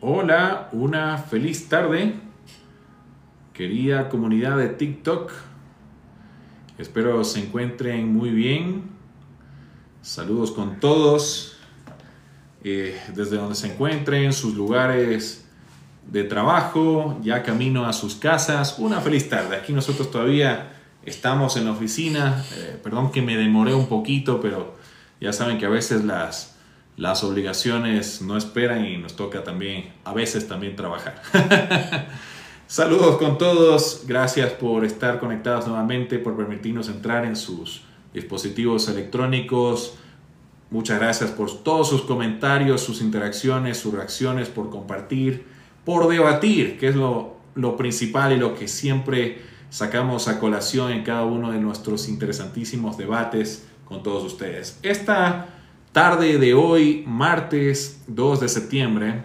Hola, una feliz tarde, querida comunidad de TikTok. Espero se encuentren muy bien. Saludos con todos, desde donde se encuentren, sus lugares de trabajo, ya camino a sus casas. Una feliz tarde. Aquí nosotros todavía estamos en la oficina. Perdón que me demoré un poquito, pero ya saben que a veces las obligaciones no esperan y nos toca también, a veces también trabajar. Saludos con todos, gracias por estar conectados nuevamente, por permitirnos entrar en sus dispositivos electrónicos. Muchas gracias por todos sus comentarios, sus interacciones, sus reacciones, por compartir, por debatir, que es lo principal y lo que siempre sacamos a colación en cada uno de nuestros interesantísimos debates con todos ustedes. Esta tarde de hoy, martes 2 de septiembre,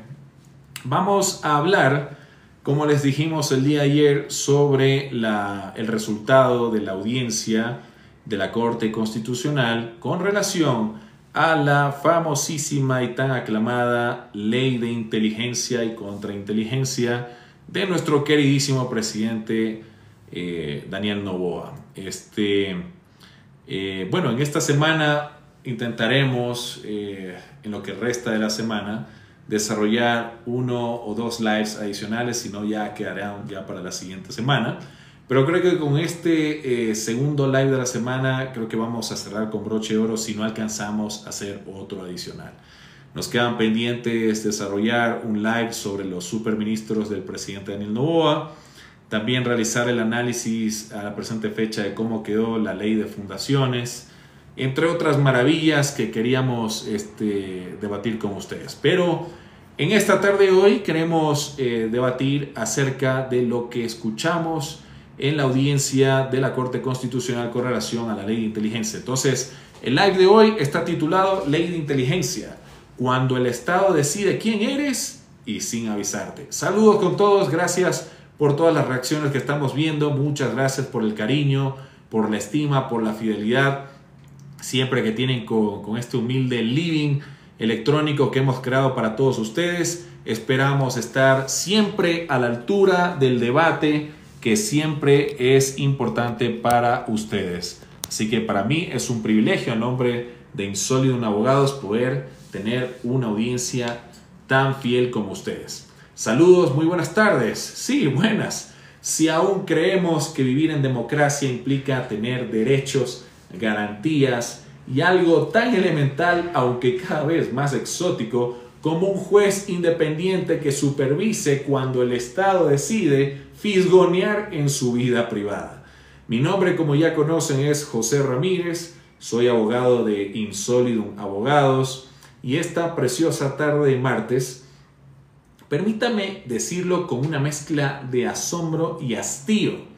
vamos a hablar, como les dijimos el día de ayer, sobre el resultado de la audiencia de la Corte Constitucional con relación a la famosísima y tan aclamada Ley de Inteligencia y Contrainteligencia de nuestro queridísimo presidente Daniel Noboa. Bueno, en esta semana intentaremos, en lo que resta de la semana, desarrollar 1 o 2 lives adicionales, si no ya quedarán ya para la siguiente semana. Pero creo que con este segundo live de la semana, creo que vamos a cerrar con broche de oro si no alcanzamos a hacer otro adicional. Nos quedan pendientes desarrollar un live sobre los superministros del presidente Daniel Noboa, también realizar el análisis a la presente fecha de cómo quedó la ley de fundaciones, entre otras maravillas que queríamos debatir con ustedes. Pero en esta tarde de hoy queremos debatir acerca de lo que escuchamos en la audiencia de la Corte Constitucional con relación a la Ley de Inteligencia. Entonces, el live de hoy está titulado Ley de Inteligencia, cuando el Estado decide quién eres y sin avisarte. Saludos con todos, gracias por todas las reacciones que estamos viendo, muchas gracias por el cariño, por la estima, por la fidelidad siempre que tienen con este humilde living electrónico que hemos creado para todos ustedes. Esperamos estar siempre a la altura del debate que siempre es importante para ustedes. Así que para mí es un privilegio, en nombre de Insólidum Abogados, poder tener una audiencia tan fiel como ustedes. Saludos, muy buenas tardes. Sí, buenas. Si aún creemos que vivir en democracia implica tener derechos, garantías y algo tan elemental, aunque cada vez más exótico, como un juez independiente que supervise cuando el Estado decide fisgonear en su vida privada. Mi nombre, como ya conocen, es José Ramírez, soy abogado de Insólidum Abogados, y esta preciosa tarde de martes, permítame decirlo con una mezcla de asombro y hastío,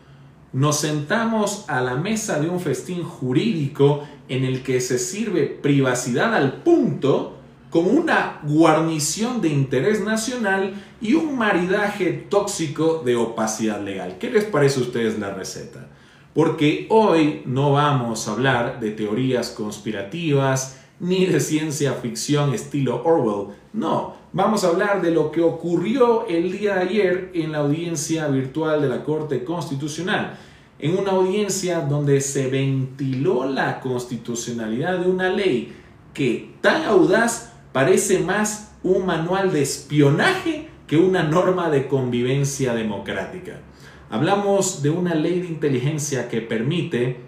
nos sentamos a la mesa de un festín jurídico en el que se sirve privacidad al punto, con una guarnición de interés nacional y un maridaje tóxico de opacidad legal. ¿Qué les parece a ustedes la receta? Porque hoy no vamos a hablar de teorías conspirativas ni de ciencia ficción estilo Orwell. No, vamos a hablar de lo que ocurrió el día de ayer en la audiencia virtual de la Corte Constitucional. En una audiencia donde se ventiló la constitucionalidad de una ley que tan audaz parece más un manual de espionaje que una norma de convivencia democrática. Hablamos de una ley de inteligencia que permite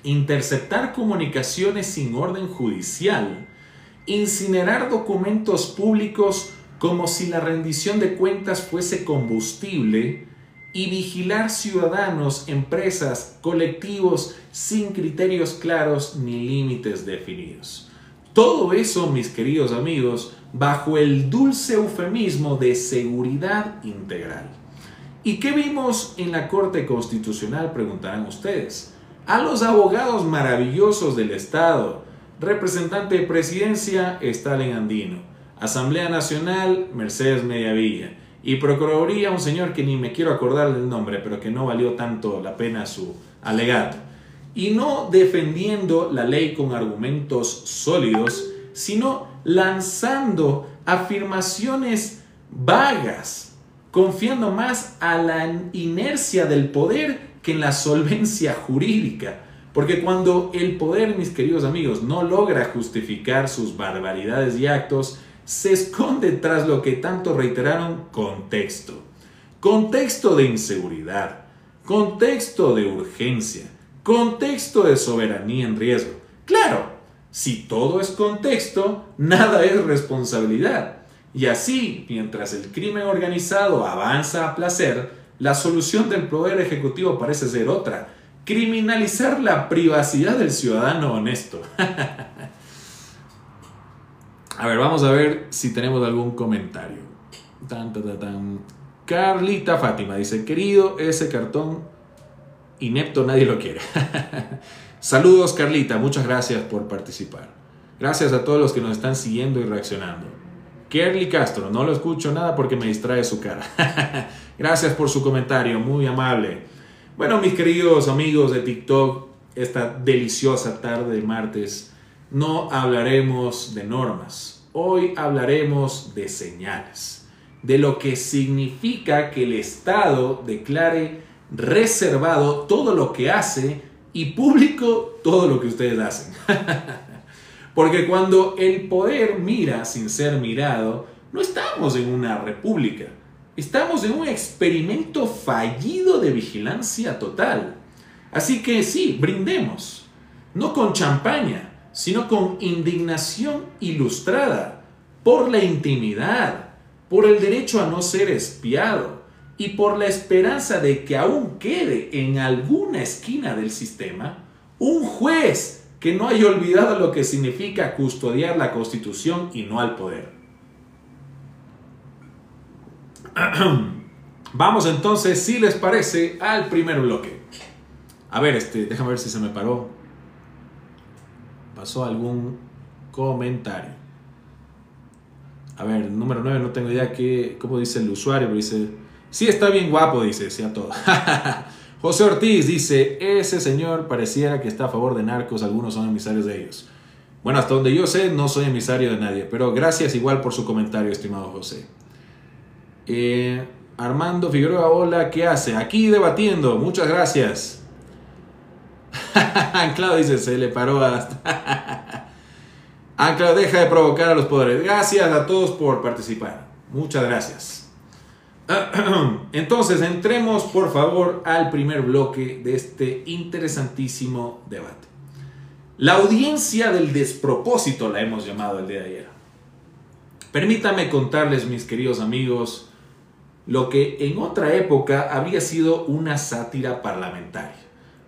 interceptar comunicaciones sin orden judicial, incinerar documentos públicos como si la rendición de cuentas fuese combustible y vigilar ciudadanos, empresas, colectivos sin criterios claros ni límites definidos. Todo eso, mis queridos amigos, bajo el dulce eufemismo de seguridad integral. ¿Y qué vimos en la Corte Constitucional?, preguntarán ustedes. A los abogados maravillosos del Estado, representante de Presidencia, Stalin Andino, Asamblea Nacional, Mercedes Mediavilla, y Procuraduría, un señor que ni me quiero acordar del nombre, pero que no valió tanto la pena su alegato. Y no defendiendo la ley con argumentos sólidos, sino lanzando afirmaciones vagas, confiando más a la inercia del poder que en la solvencia jurídica. Porque cuando el poder, mis queridos amigos, no logra justificar sus barbaridades y actos, se esconde tras lo que tanto reiteraron: contexto. Contexto de inseguridad, contexto de urgencia, contexto de soberanía en riesgo. Claro, si todo es contexto, nada es responsabilidad. Y así, mientras el crimen organizado avanza a placer, la solución del poder ejecutivo parece ser otra: criminalizar la privacidad del ciudadano honesto. A ver, vamos a ver si tenemos algún comentario. Carlita Fátima dice: querido, ese cartón inepto nadie lo quiere. Saludos, Carlita, muchas gracias por participar. Gracias a todos los que nos están siguiendo y reaccionando. Kerly Castro: no lo escucho nada porque me distrae su cara. Gracias por su comentario, muy amable. Bueno, mis queridos amigos de TikTok, esta deliciosa tarde de martes no hablaremos de normas. Hoy hablaremos de señales, de lo que significa que el Estado declare reservado todo lo que hace y público todo lo que ustedes hacen. Porque cuando el poder mira sin ser mirado, no estamos en una república. Estamos en un experimento fallido de vigilancia total. Así que sí, brindemos. No con champaña, sino con indignación ilustrada por la intimidad, por el derecho a no ser espiado y por la esperanza de que aún quede en alguna esquina del sistema un juez que no haya olvidado lo que significa custodiar la Constitución y no al poder. Vamos entonces, si les parece, al primer bloque. A ver, déjame ver si se me paró. ¿Pasó algún comentario? A ver, número 9, no tengo idea cómo dice el usuario, pero dice: sí, está bien guapo, dice, sí a todo. José Ortiz dice: ese señor pareciera que está a favor de narcos, algunos son emisarios de ellos. Bueno, hasta donde yo sé, no soy emisario de nadie, pero gracias igual por su comentario, estimado José. Armando Figueroa: hola, ¿qué hace? Aquí debatiendo, muchas gracias. Anclado dice: se le paró hasta... Anclado, deja de provocar a los poderes. Gracias a todos por participar, muchas gracias. Entonces, entremos por favor al primer bloque de este interesantísimo debate. La audiencia del despropósito la hemos llamado el día de ayer. Permítanme contarles, mis queridos amigos, lo que en otra época había sido una sátira parlamentaria,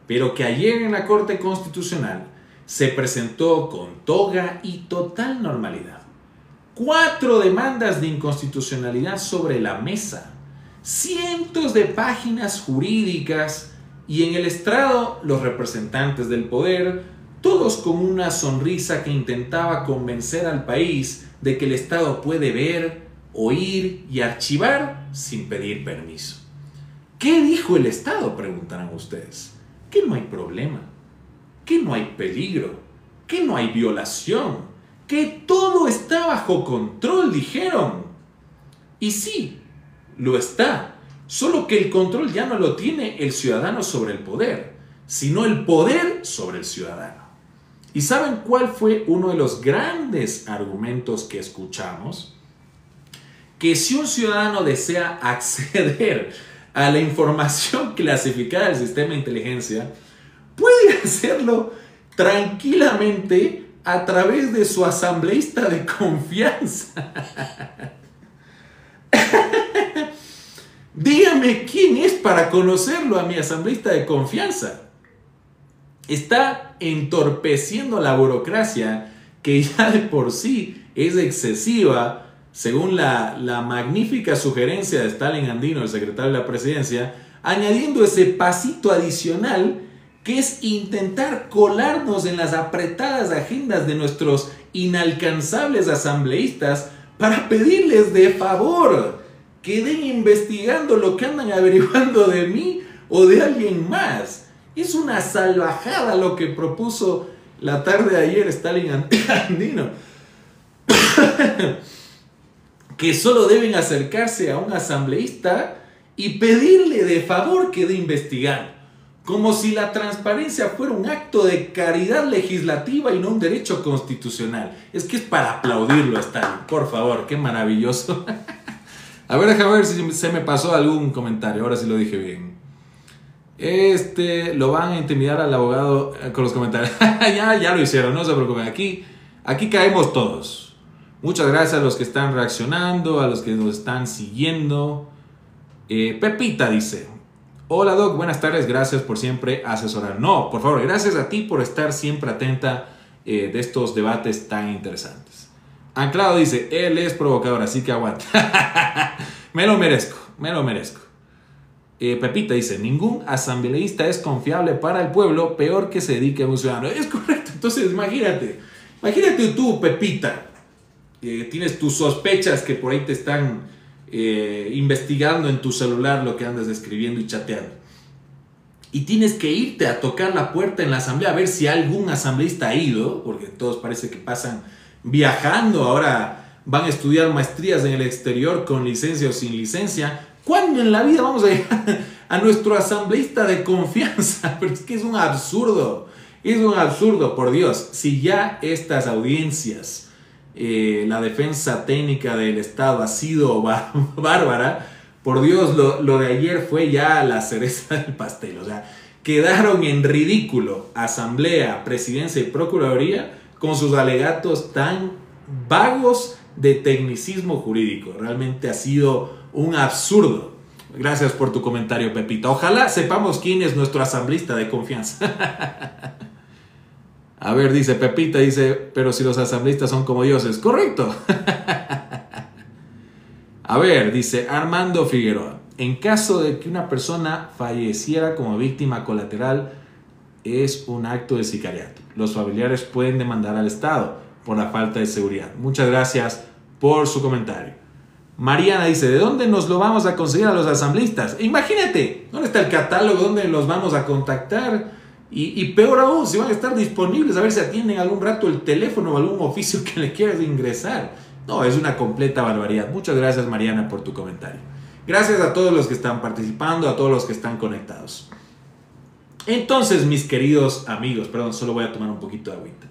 pero que ayer en la Corte Constitucional se presentó con toga y total normalidad. 4 demandas de inconstitucionalidad sobre la mesa, cientos de páginas jurídicas y en el estrado los representantes del poder, todos con una sonrisa que intentaba convencer al país de que el Estado puede ver, oír y archivar sin pedir permiso. ¿Qué dijo el Estado?, preguntarán ustedes. Que no hay problema, que no hay peligro, que no hay violación, que todo está bajo control, dijeron. Y sí, lo está, solo que el control ya no lo tiene el ciudadano sobre el poder, sino el poder sobre el ciudadano. ¿Y saben cuál fue uno de los grandes argumentos que escuchamos? Que si un ciudadano desea acceder a la información clasificada del sistema de inteligencia, puede hacerlo tranquilamente a través de su asambleísta de confianza. Dígame quién es para conocerlo a mi asambleísta de confianza. Está entorpeciendo la burocracia, que ya de por sí es excesiva, según la magnífica sugerencia de Stalin Andino, el secretario de la presidencia, añadiendo ese pasito adicional que es intentar colarnos en las apretadas agendas de nuestros inalcanzables asambleístas para pedirles de favor que den investigando lo que andan averiguando de mí o de alguien más. Es una salvajada lo que propuso la tarde de ayer Stalin Andino. que solo deben acercarse a un asambleísta y pedirle de favor que dé investigar, como si la transparencia fuera un acto de caridad legislativa y no un derecho constitucional. Es que es para aplaudirlo, Stalin, por favor, qué maravilloso. A ver, déjame ver si se me pasó algún comentario, ahora sí lo dije bien. Lo van a intimidar al abogado con los comentarios. ya lo hicieron, no se preocupen, aquí caemos todos. Muchas gracias a los que están reaccionando, a los que nos están siguiendo. Pepita dice: hola Doc, buenas tardes, gracias por siempre asesorar. No, por favor, gracias a ti por estar siempre atenta de estos debates tan interesantes. Anclado dice: él es provocador, así que aguanta. Me lo merezco. Pepita dice: ningún asambleísta es confiable para el pueblo, peor que se dedique a un ciudadano. Es correcto, entonces imagínate tú, Pepita, tienes tus sospechas que por ahí te están investigando en tu celular lo que andas escribiendo y chateando. Y tienes que irte a tocar la puerta en la asamblea a ver si algún asambleísta ha ido, porque todos parece que pasan viajando, ahora van a estudiar maestrías en el exterior con licencia o sin licencia. ¿Cuándo en la vida vamos a llegar a nuestro asambleísta de confianza? Pero es que es un absurdo, por Dios. Si ya estas audiencias, la defensa técnica del Estado ha sido bárbara, por Dios, lo de ayer fue ya la cereza del pastel. O sea, quedaron en ridículo Asamblea, Presidencia y Procuraduría con sus alegatos tan vagos de tecnicismo jurídico. Realmente ha sido un absurdo. Gracias por tu comentario, Pepita. Ojalá sepamos quién es nuestro asambleísta de confianza. A ver, dice Pepita, pero si los asambleístas son como dioses. Correcto. A ver, dice Armando Figueroa: en caso de que una persona falleciera como víctima colateral, es un acto de sicariato. Los familiares pueden demandar al Estado por la falta de seguridad. Muchas gracias por su comentario. Mariana dice: ¿de dónde nos lo vamos a conseguir a los asambleístas? Imagínate, ¿dónde está el catálogo? ¿Dónde los vamos a contactar? Y peor aún, si van a estar disponibles, a ver si atienden algún rato el teléfono o algún oficio que le quieras ingresar. No, es una completa barbaridad. Muchas gracias, Mariana, por tu comentario. Gracias a todos los que están participando, a todos los que están conectados. Entonces, mis queridos amigos, perdón, solo voy a tomar un poquito de agüita.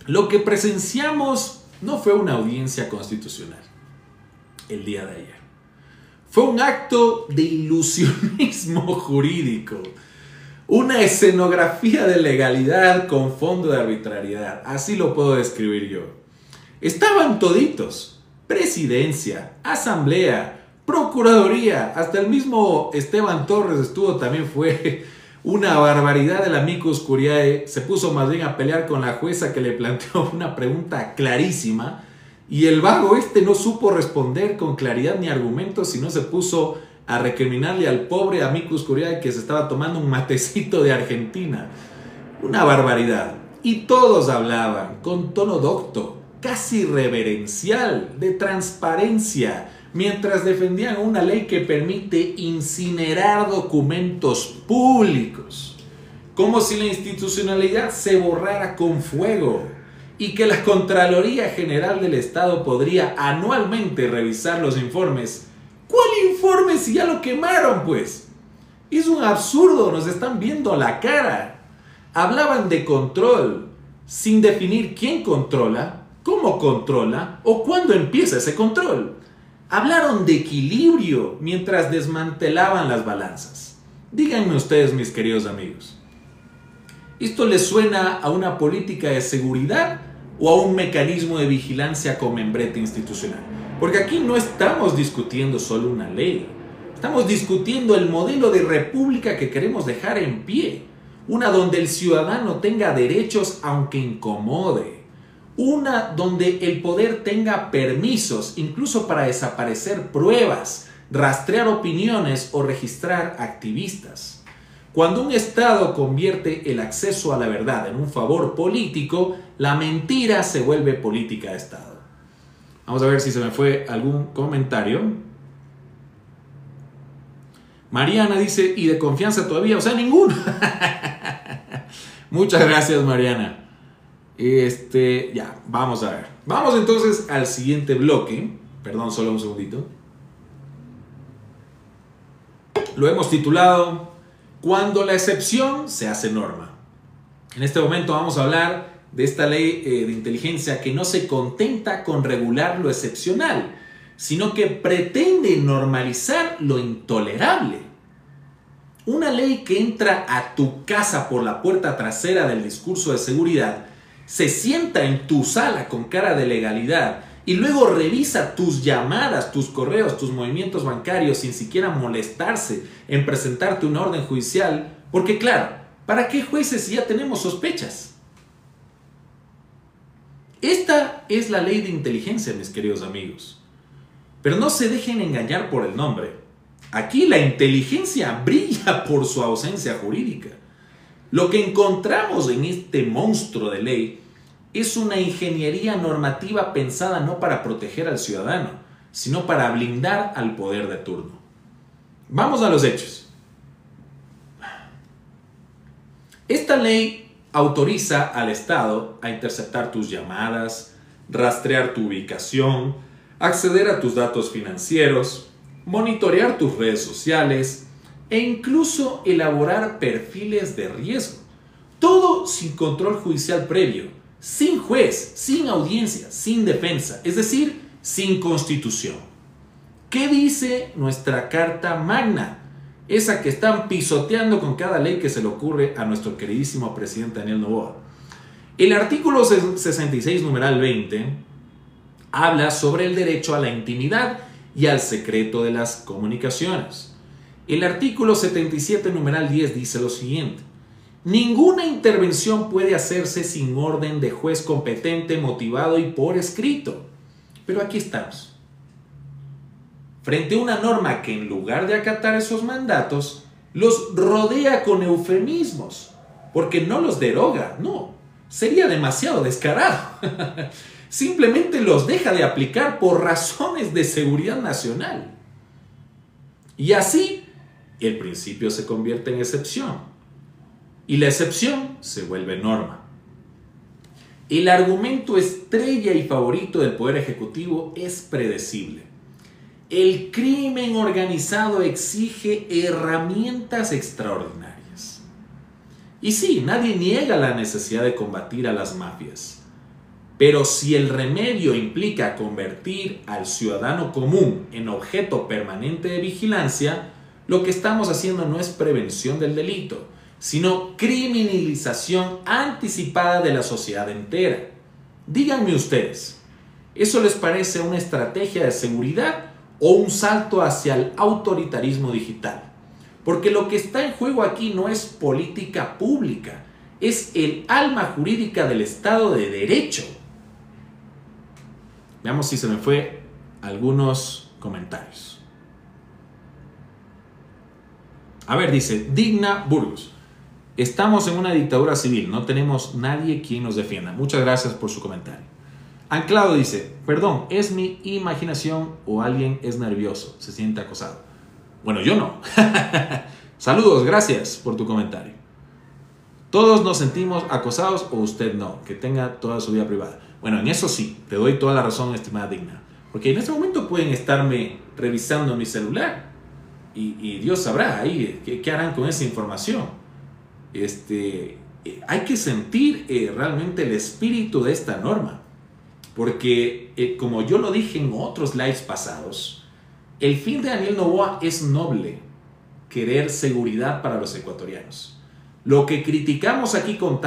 Lo que presenciamos no fue una audiencia constitucional el día de ayer. Fue un acto de ilusionismo jurídico, una escenografía de legalidad con fondo de arbitrariedad, así lo puedo describir yo. Estaban toditos: Presidencia, Asamblea, Procuraduría, hasta el mismo Esteban Torres estuvo, también fue una barbaridad. El amicus curiae se puso más bien a pelear con la jueza que le planteó una pregunta clarísima. Y el vago no supo responder con claridad ni argumentos, sino se puso a recriminarle al pobre amicus curiae que se estaba tomando un matecito de Argentina. Una barbaridad. Y todos hablaban con tono docto, casi reverencial, de transparencia, mientras defendían una ley que permite incinerar documentos públicos, como si la institucionalidad se borrara con fuego, y que la Contraloría General del Estado podría anualmente revisar los informes. ¿Cuál informe si ya lo quemaron, pues? Es un absurdo, nos están viendo la cara. Hablaban de control, sin definir quién controla, cómo controla o cuándo empieza ese control. Hablaron de equilibrio mientras desmantelaban las balanzas. Díganme ustedes, mis queridos amigos, ¿esto les suena a una política de seguridad o a un mecanismo de vigilancia con membrete institucional? Porque aquí no estamos discutiendo solo una ley, estamos discutiendo el modelo de república que queremos dejar en pie, una donde el ciudadano tenga derechos aunque incomode, una donde el poder tenga permisos incluso para desaparecer pruebas, rastrear opiniones o registrar activistas. Cuando un Estado convierte el acceso a la verdad en un favor político, la mentira se vuelve política de Estado. Vamos a ver si se me fue algún comentario. Mariana dice: ¿y de confianza todavía? O sea, ninguno. Muchas gracias, Mariana. Ya, vamos a ver. Vamos entonces al siguiente bloque. Perdón, solo un segundito. Lo hemos titulado Cuando la excepción se hace norma. En este momento vamos a hablar de esta ley de inteligencia que no se contenta con regular lo excepcional, sino que pretende normalizar lo intolerable. Una ley que entra a tu casa por la puerta trasera del discurso de seguridad, se sienta en tu sala con cara de legalidad y luego revisa tus llamadas, tus correos, tus movimientos bancarios sin siquiera molestarse en presentarte una orden judicial, porque claro, ¿para qué jueces si ya tenemos sospechas? Esta es la ley de inteligencia, mis queridos amigos. Pero no se dejen engañar por el nombre. Aquí la inteligencia brilla por su ausencia jurídica. Lo que encontramos en este monstruo de ley es una ingeniería normativa pensada no para proteger al ciudadano, sino para blindar al poder de turno. Vamos a los hechos. Esta ley autoriza al Estado a interceptar tus llamadas, rastrear tu ubicación, acceder a tus datos financieros, monitorear tus redes sociales e incluso elaborar perfiles de riesgo. Todo sin control judicial previo, sin juez, sin audiencia, sin defensa, es decir, sin constitución. ¿Qué dice nuestra Carta Magna? Esa que están pisoteando con cada ley que se le ocurre a nuestro queridísimo presidente Daniel Noboa. El artículo 66, numeral 20, habla sobre el derecho a la intimidad y al secreto de las comunicaciones. El artículo 77, numeral 10, dice lo siguiente: ninguna intervención puede hacerse sin orden de juez competente, motivado y por escrito. Pero aquí estamos, frente a una norma que en lugar de acatar esos mandatos, los rodea con eufemismos, porque no los deroga, no, sería demasiado descarado. Simplemente los deja de aplicar por razones de seguridad nacional. Y así, el principio se convierte en excepción y la excepción se vuelve norma. El argumento estrella y favorito del Poder Ejecutivo es predecible. El crimen organizado exige herramientas extraordinarias. Y sí, nadie niega la necesidad de combatir a las mafias. Pero si el remedio implica convertir al ciudadano común en objeto permanente de vigilancia, lo que estamos haciendo no es prevención del delito, sino criminalización anticipada de la sociedad entera. Díganme ustedes, ¿eso les parece una estrategia de seguridad o un salto hacia el autoritarismo digital? Porque lo que está en juego aquí no es política pública, es el alma jurídica del Estado de Derecho. Veamos si se me fue algunos comentarios. A ver, dice Digna Burgos: estamos en una dictadura civil, no tenemos nadie quien nos defienda. Muchas gracias por su comentario. Anclado dice: perdón, ¿es mi imaginación o alguien es nervioso? Se siente acosado. Bueno, yo no. Saludos, gracias por tu comentario. Todos nos sentimos acosados o usted no, que tenga toda su vida privada. Bueno, en eso sí, te doy toda la razón, estimada Digna. Porque en este momento pueden estarme revisando mi celular. Y Dios sabrá ahí qué harán con esa información. Hay que sentir realmente el espíritu de esta norma. Porque, como yo lo dije en otros lives pasados, el fin de Daniel Noboa es noble: querer seguridad para los ecuatorianos. Lo que criticamos aquí con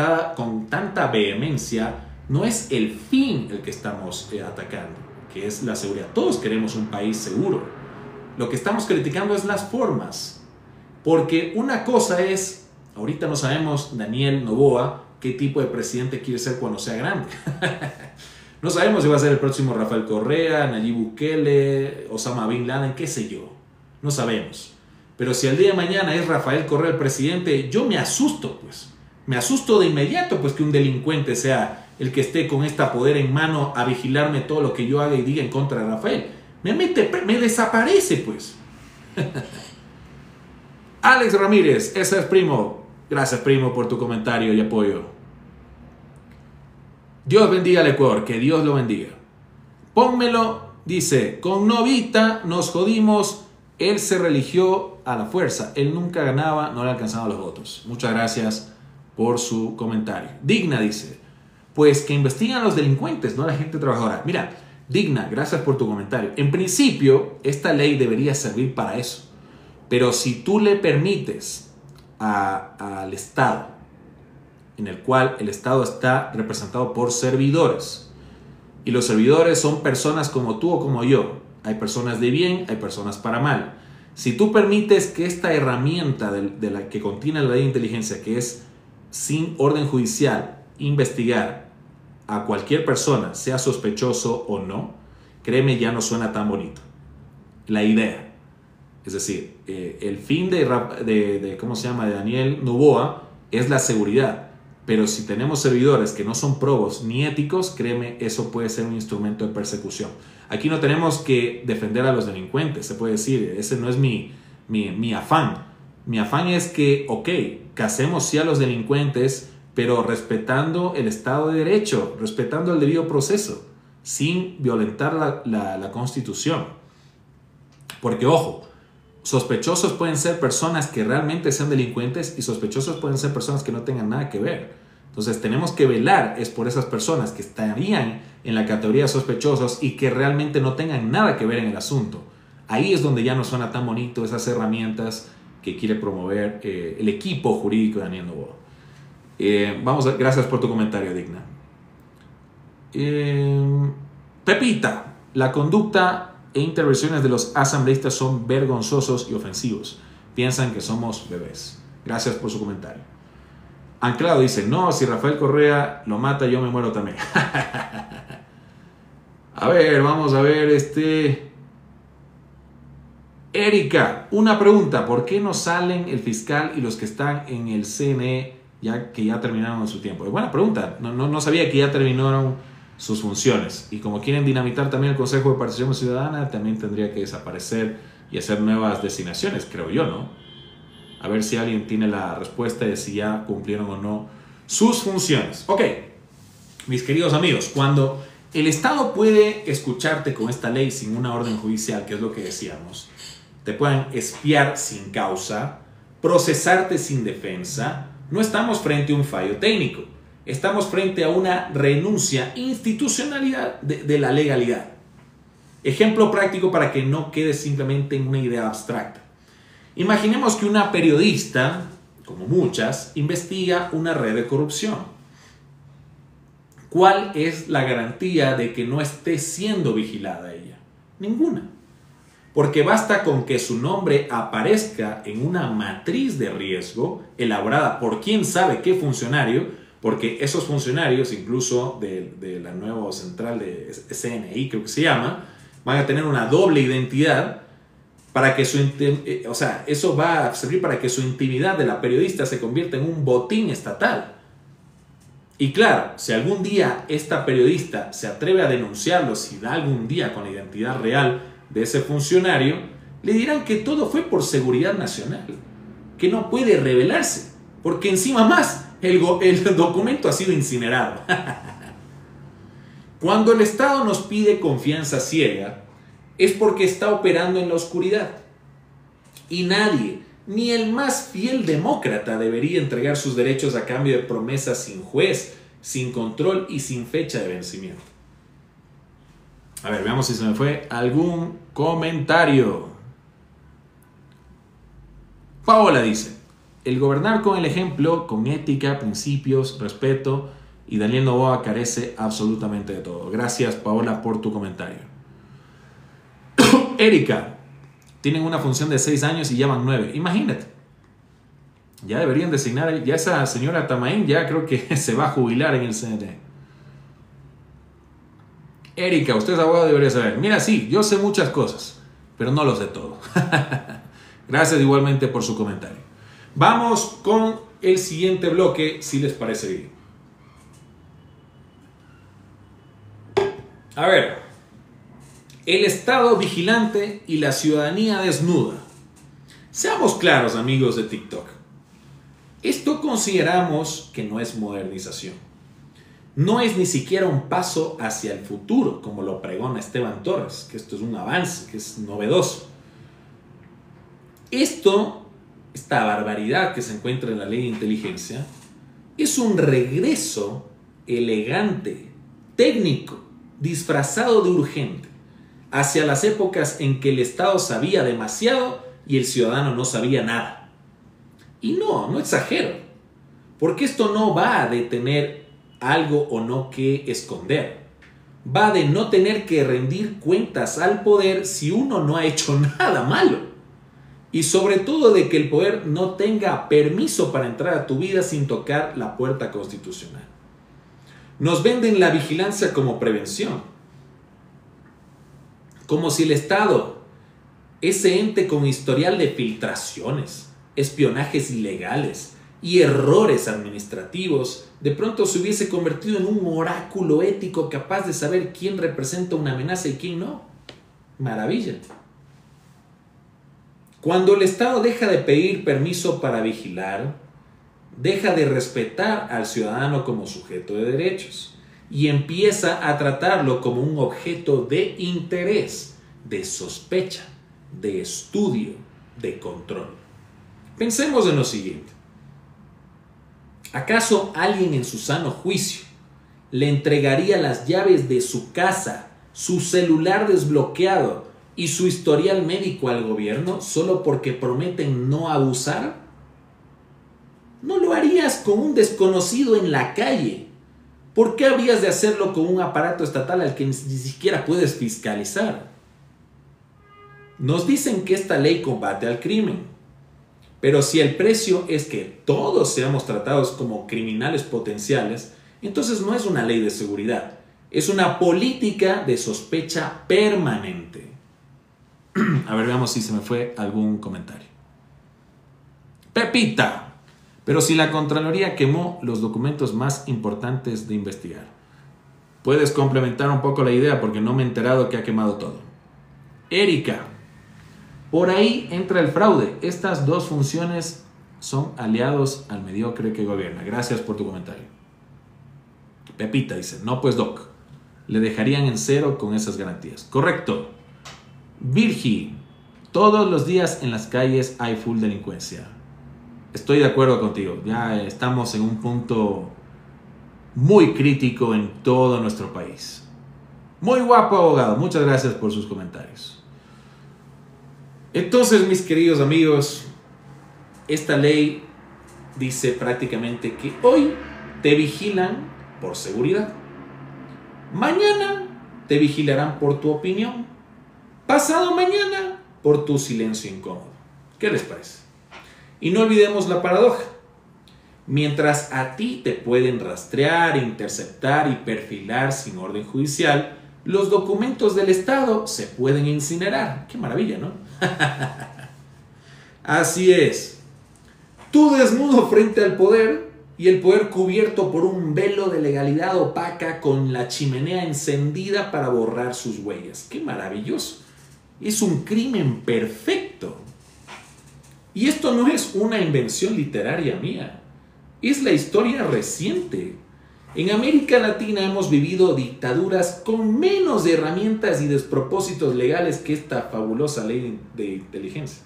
tanta vehemencia no es el fin el que estamos atacando, que es la seguridad. Todos queremos un país seguro. Lo que estamos criticando es las formas. Porque una cosa es, ahorita no sabemos Daniel Noboa qué tipo de presidente quiere ser cuando sea grande. No sabemos si va a ser el próximo Rafael Correa, Nayib Bukele, Osama Bin Laden, qué sé yo. No sabemos. Pero si el día de mañana es Rafael Correa el presidente, yo me asusto, pues. Me asusto de inmediato, pues, que un delincuente sea el que esté con este poder en mano a vigilarme todo lo que yo haga y diga en contra de Rafael. Me desaparece, pues. Alex Ramírez, ese es primo. Gracias, primo, por tu comentario y apoyo. Dios bendiga al Ecuador, que Dios lo bendiga. Pónmelo, dice, con Novita nos jodimos, él se religió a la fuerza, él nunca ganaba, no le alcanzaban los votos. Muchas gracias por su comentario. Digna dice, pues que investigan a los delincuentes, no a la gente trabajadora. Mira, Digna, gracias por tu comentario. En principio, esta ley debería servir para eso. Pero si tú le permites al Estado, en el cual el Estado está representado por servidores, y los servidores son personas como tú o como yo, hay personas de bien, hay personas para mal. Si tú permites que esta herramienta de la que contiene la ley de inteligencia, que es sin orden judicial, investigar a cualquier persona, sea sospechoso o no, créeme, ya no suena tan bonito. La idea. Es decir, el fin ¿cómo se llama? De Daniel Noboa es la seguridad. Pero si tenemos servidores que no son probos ni éticos, créeme, eso puede ser un instrumento de persecución. Aquí no tenemos que defender a los delincuentes, se puede decir, ese no es mi afán. Mi afán es que, ok, casemos sí a los delincuentes, pero respetando el Estado de Derecho, respetando el debido proceso, sin violentar la Constitución. Porque, ojo, sospechosos pueden ser personas que realmente sean delincuentes y sospechosos pueden ser personas que no tengan nada que ver. Entonces tenemos que velar es por esas personas que estarían en la categoría de sospechosos y que realmente no tengan nada que ver en el asunto. Ahí es donde ya no suena tan bonito esas herramientas que quiere promover el equipo jurídico de Daniel Noboa. Gracias por tu comentario, Digna. Pepita, la conducta e intervenciones de los asambleístas son vergonzosos y ofensivos. Piensan que somos bebés. Gracias por su comentario. Anclado dice, no, si Rafael Correa lo mata, yo me muero también. A ver, vamos a ver Erika, una pregunta. ¿Por qué no salen el fiscal y los que están en el CNE que ya terminaron su tiempo? Es buena pregunta. No sabía que ya terminaron sus funciones. Y como quieren dinamitar también el Consejo de Participación Ciudadana, también tendría que desaparecer y hacer nuevas designaciones, creo yo, ¿no? A ver si alguien tiene la respuesta de si ya cumplieron o no sus funciones. Ok, mis queridos amigos, cuando el Estado puede escucharte con esta ley sin una orden judicial, que es lo que decíamos, te pueden espiar sin causa, procesarte sin defensa, no estamos frente a un fallo técnico. Estamos frente a una renuncia institucionalidad de la legalidad. Ejemplo práctico para que no quede simplemente en una idea abstracta. Imaginemos que una periodista, como muchas, investiga una red de corrupción. ¿Cuál es la garantía de que no esté siendo vigilada ella? Ninguna. Porque basta con que su nombre aparezca en una matriz de riesgo elaborada por quién sabe qué funcionario, porque esos funcionarios, incluso de la nueva central de CNI, creo que se llama, van a tener una doble identidad para que eso va a servir para que su intimidad de la periodista se convierta en un botín estatal. Y claro, si algún día esta periodista se atreve a denunciarlo, si da algún día con la identidad real de ese funcionario, le dirán que todo fue por seguridad nacional, que no puede revelarse, porque encima más el documento ha sido incinerado. Cuando el Estado nos pide confianza ciega, es porque está operando en la oscuridad. Y nadie, ni el más fiel demócrata, debería entregar sus derechos a cambio de promesas sin juez, sin control y sin fecha de vencimiento. A ver, veamos si se me fue algún comentario. Paola dice, el gobernar con el ejemplo, con ética, principios, respeto, y Daniel Noboa carece absolutamente de todo. Gracias, Paola, por tu comentario. Erika, tienen una función de 6 años y ya van 9. Imagínate. Ya deberían designar, ya esa señora Tamaín ya creo que se va a jubilar en el CNE. Erika, usted es abogado, debería saber. Mira, sí, yo sé muchas cosas, pero no lo sé todo. Gracias igualmente por su comentario. Vamos con el siguiente bloque, si les parece bien. A ver, el Estado vigilante y la ciudadanía desnuda. Seamos claros, amigos de TikTok. Esto consideramos que no es modernización. No es ni siquiera un paso hacia el futuro, como lo pregona Esteban Torres, que esto es un avance, que es novedoso. Esta barbaridad que se encuentra en la ley de inteligencia, es un regreso elegante, técnico, disfrazado de urgente, hacia las épocas en que el Estado sabía demasiado y el ciudadano no sabía nada. Y no exagero, porque esto no va de tener algo o no que esconder. Va de no tener que rendir cuentas al poder si uno no ha hecho nada malo. Y sobre todo de que el poder no tenga permiso para entrar a tu vida sin tocar la puerta constitucional. Nos venden la vigilancia como prevención. Como si el Estado, ese ente con historial de filtraciones, espionajes ilegales y errores administrativos, de pronto se hubiese convertido en un oráculo ético capaz de saber quién representa una amenaza y quién no. Maravilla. Cuando el Estado deja de pedir permiso para vigilar, deja de respetar al ciudadano como sujeto de derechos y empieza a tratarlo como un objeto de interés, de sospecha, de estudio, de control. Pensemos en lo siguiente. ¿Acaso alguien en su sano juicio le entregaría las llaves de su casa, su celular desbloqueado y su historial médico al gobierno solo porque prometen no abusar? No lo harías con un desconocido en la calle. ¿Por qué habrías de hacerlo con un aparato estatal al que ni siquiera puedes fiscalizar? Nos dicen que esta ley combate al crimen, pero si el precio es que todos seamos tratados como criminales potenciales, entonces no es una ley de seguridad, es una política de sospecha permanente. A ver, veamos si se me fue algún comentario. Pepita, pero si la Contraloría quemó los documentos más importantes de investigar. Puedes complementar un poco la idea porque no me he enterado que ha quemado todo. Erika, por ahí entra el fraude. Estas dos funciones son aliados al mediocre que gobierna. Gracias por tu comentario. Pepita dice, no pues Doc, le dejarían en cero con esas garantías. Correcto. Virgi, todos los días en las calles hay full delincuencia. Estoy de acuerdo contigo. Ya estamos en un punto muy crítico en todo nuestro país. Muy guapo, abogado. Muchas gracias por sus comentarios. Entonces, mis queridos amigos, esta ley dice prácticamente que hoy te vigilan por seguridad. Mañana te vigilarán por tu opinión. Pasado mañana por tu silencio incómodo. ¿Qué les parece? Y no olvidemos la paradoja. Mientras a ti te pueden rastrear, interceptar y perfilar sin orden judicial, los documentos del Estado se pueden incinerar. ¡Qué maravilla!, ¿no? Así es. Tú desnudo frente al poder y el poder cubierto por un velo de legalidad opaca con la chimenea encendida para borrar sus huellas. ¡Qué maravilloso! Es un crimen perfecto. Y esto no es una invención literaria mía, es la historia reciente. En América Latina hemos vivido dictaduras con menos herramientas y despropósitos legales que esta fabulosa ley de inteligencia.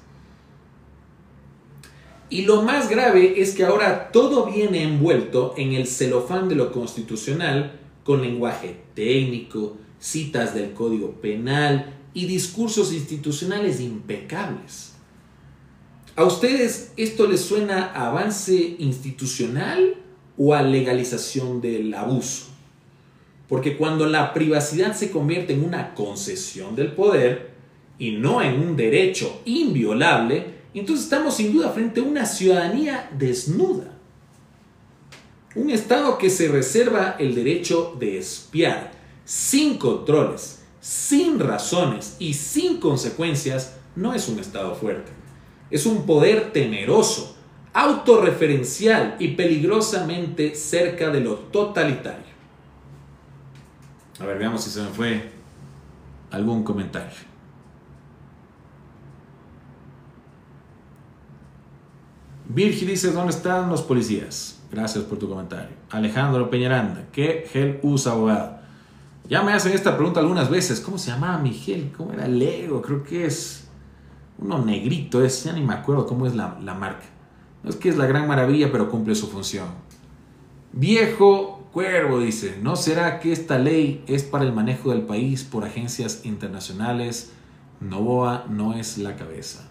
Y lo más grave es que ahora todo viene envuelto en el celofán de lo constitucional, con lenguaje técnico, citas del Código Penal y discursos institucionales impecables. ¿A ustedes esto les suena a avance institucional o a legalización del abuso? Porque cuando la privacidad se convierte en una concesión del poder y no en un derecho inviolable, entonces estamos sin duda frente a una ciudadanía desnuda. Un Estado que se reserva el derecho de espiar sin controles, sin razones y sin consecuencias no es un Estado fuerte. Es un poder temeroso, autorreferencial y peligrosamente cerca de lo totalitario. A ver, veamos si se me fue algún comentario. Virgi dice, ¿dónde están los policías? Gracias por tu comentario. Alejandro Peñaranda, ¿qué gel usa, abogado? Ya me hacen esta pregunta algunas veces. ¿Cómo se llamaba mi gel? ¿Cómo era? Lego, creo que es uno negrito, ya ni me acuerdo cómo es la marca. No es que es la gran maravilla, pero cumple su función. Viejo Cuervo dice, ¿no será que esta ley es para el manejo del país por agencias internacionales? Novoa no es la cabeza.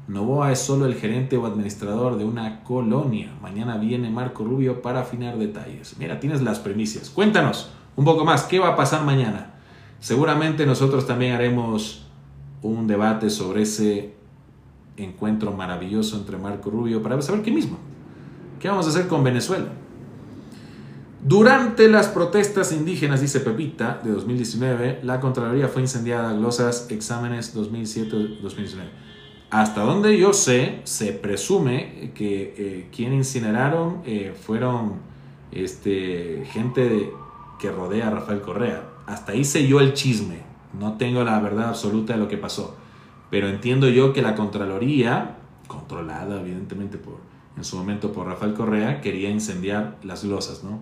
Novoa es solo el gerente o administrador de una colonia. Mañana viene Marco Rubio para afinar detalles. Mira, tienes las primicias. Cuéntanos un poco más, ¿qué va a pasar mañana? Seguramente nosotros también haremos un debate sobre ese encuentro maravilloso entre Marco Rubio para saber qué mismo. ¿Qué vamos a hacer con Venezuela? Durante las protestas indígenas, dice Pepita, de 2019, la Contraloría fue incendiada. Glosas, exámenes 2007-2019. Hasta donde yo sé, se presume que quien incineraron fueron gente que rodea a Rafael Correa. Hasta ahí sé yo el chisme. No tengo la verdad absoluta de lo que pasó. Pero entiendo yo que la Contraloría, controlada evidentemente en su momento por Rafael Correa, quería incendiar las glosas, ¿no?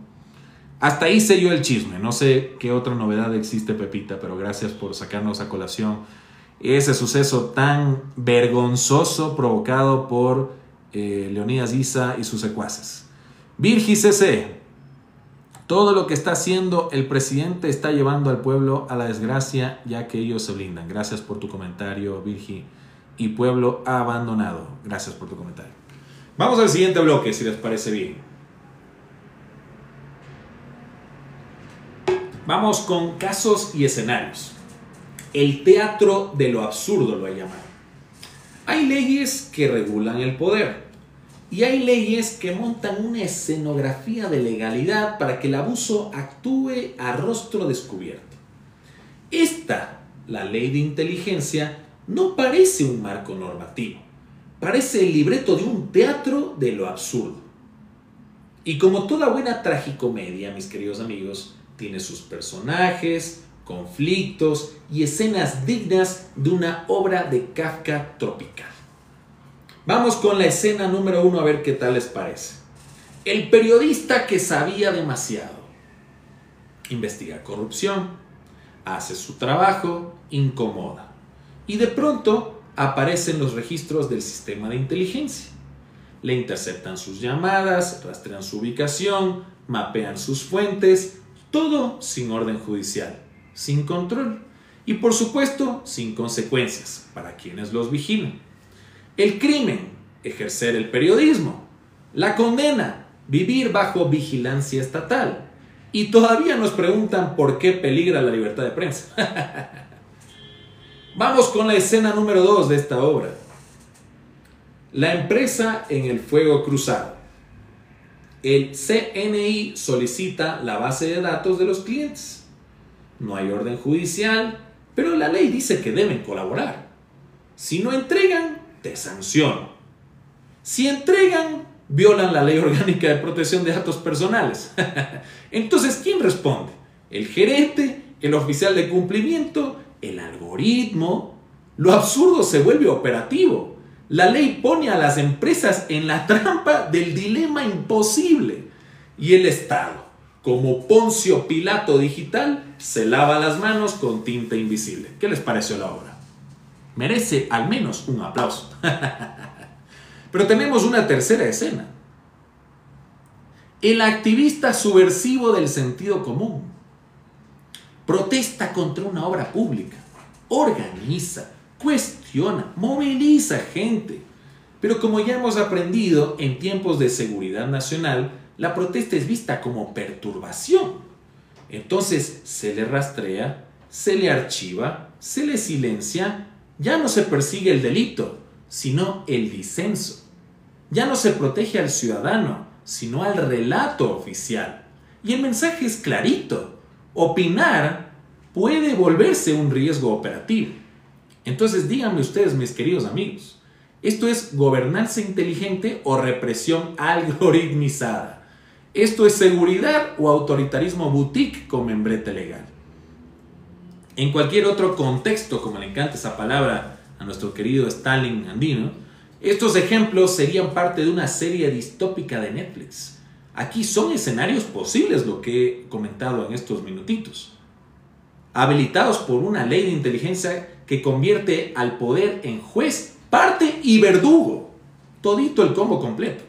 Hasta ahí sé yo el chisme. No sé qué otra novedad existe, Pepita, pero gracias por sacarnos a colación ese suceso tan vergonzoso provocado por Leonidas Issa y sus secuaces. Virgi CC, todo lo que está haciendo el presidente está llevando al pueblo a la desgracia, ya que ellos se blindan. Gracias por tu comentario, Virgi. Y pueblo abandonado. Gracias por tu comentario. Vamos al siguiente bloque, si les parece bien. Vamos con casos y escenarios. El teatro de lo absurdo lo he llamado. Hay leyes que regulan el poder y hay leyes que montan una escenografía de legalidad para que el abuso actúe a rostro descubierto. Esta, la ley de inteligencia, no parece un marco normativo. Parece el libreto de un teatro de lo absurdo. Y como toda buena tragicomedia, mis queridos amigos, tiene sus personajes, conflictos y escenas dignas de una obra de Kafka tropical. Vamos con la escena número 1 a ver qué tal les parece. El periodista que sabía demasiado. Investiga corrupción, hace su trabajo, incomoda. Y de pronto aparecen los registros del sistema de inteligencia. Le interceptan sus llamadas, rastrean su ubicación, mapean sus fuentes, todo sin orden judicial, sin control y por supuesto sin consecuencias para quienes los vigilan. El crimen, ejercer el periodismo. La condena, vivir bajo vigilancia estatal. Y todavía nos preguntan por qué peligra la libertad de prensa. Vamos con la escena número 2 de esta obra. La empresa en el fuego cruzado. El CNI solicita la base de datos de los clientes. No hay orden judicial, pero la ley dice que deben colaborar. Si no entregan, te sanciono. Si entregan, violan la ley orgánica de protección de datos personales. Entonces, ¿quién responde? ¿El gerente? ¿El oficial de cumplimiento? ¿El algoritmo? Lo absurdo se vuelve operativo. La ley pone a las empresas en la trampa del dilema imposible. Y el Estado, como Poncio Pilato digital, se lava las manos con tinta invisible. ¿Qué les pareció la obra? Merece al menos un aplauso. Pero tenemos una tercera escena. El activista subversivo del sentido común protesta contra una obra pública, organiza, cuestiona, moviliza gente. Pero como ya hemos aprendido, en tiempos de seguridad nacional, la protesta es vista como perturbación. Entonces se le rastrea, se le archiva, se le silencia. Ya no se persigue el delito, sino el disenso. Ya no se protege al ciudadano, sino al relato oficial. Y el mensaje es clarito. Opinar puede volverse un riesgo operativo. Entonces díganme ustedes, mis queridos amigos, ¿esto es gobernanza inteligente o represión algoritmizada? ¿Esto es seguridad o autoritarismo boutique con membrete legal? En cualquier otro contexto, como le encanta esa palabra a nuestro querido Stalin andino, estos ejemplos serían parte de una serie distópica de Netflix. Aquí son escenarios posibles, lo que he comentado en estos minutitos, habilitados por una ley de inteligencia que convierte al poder en juez, parte y verdugo, todito el combo completo,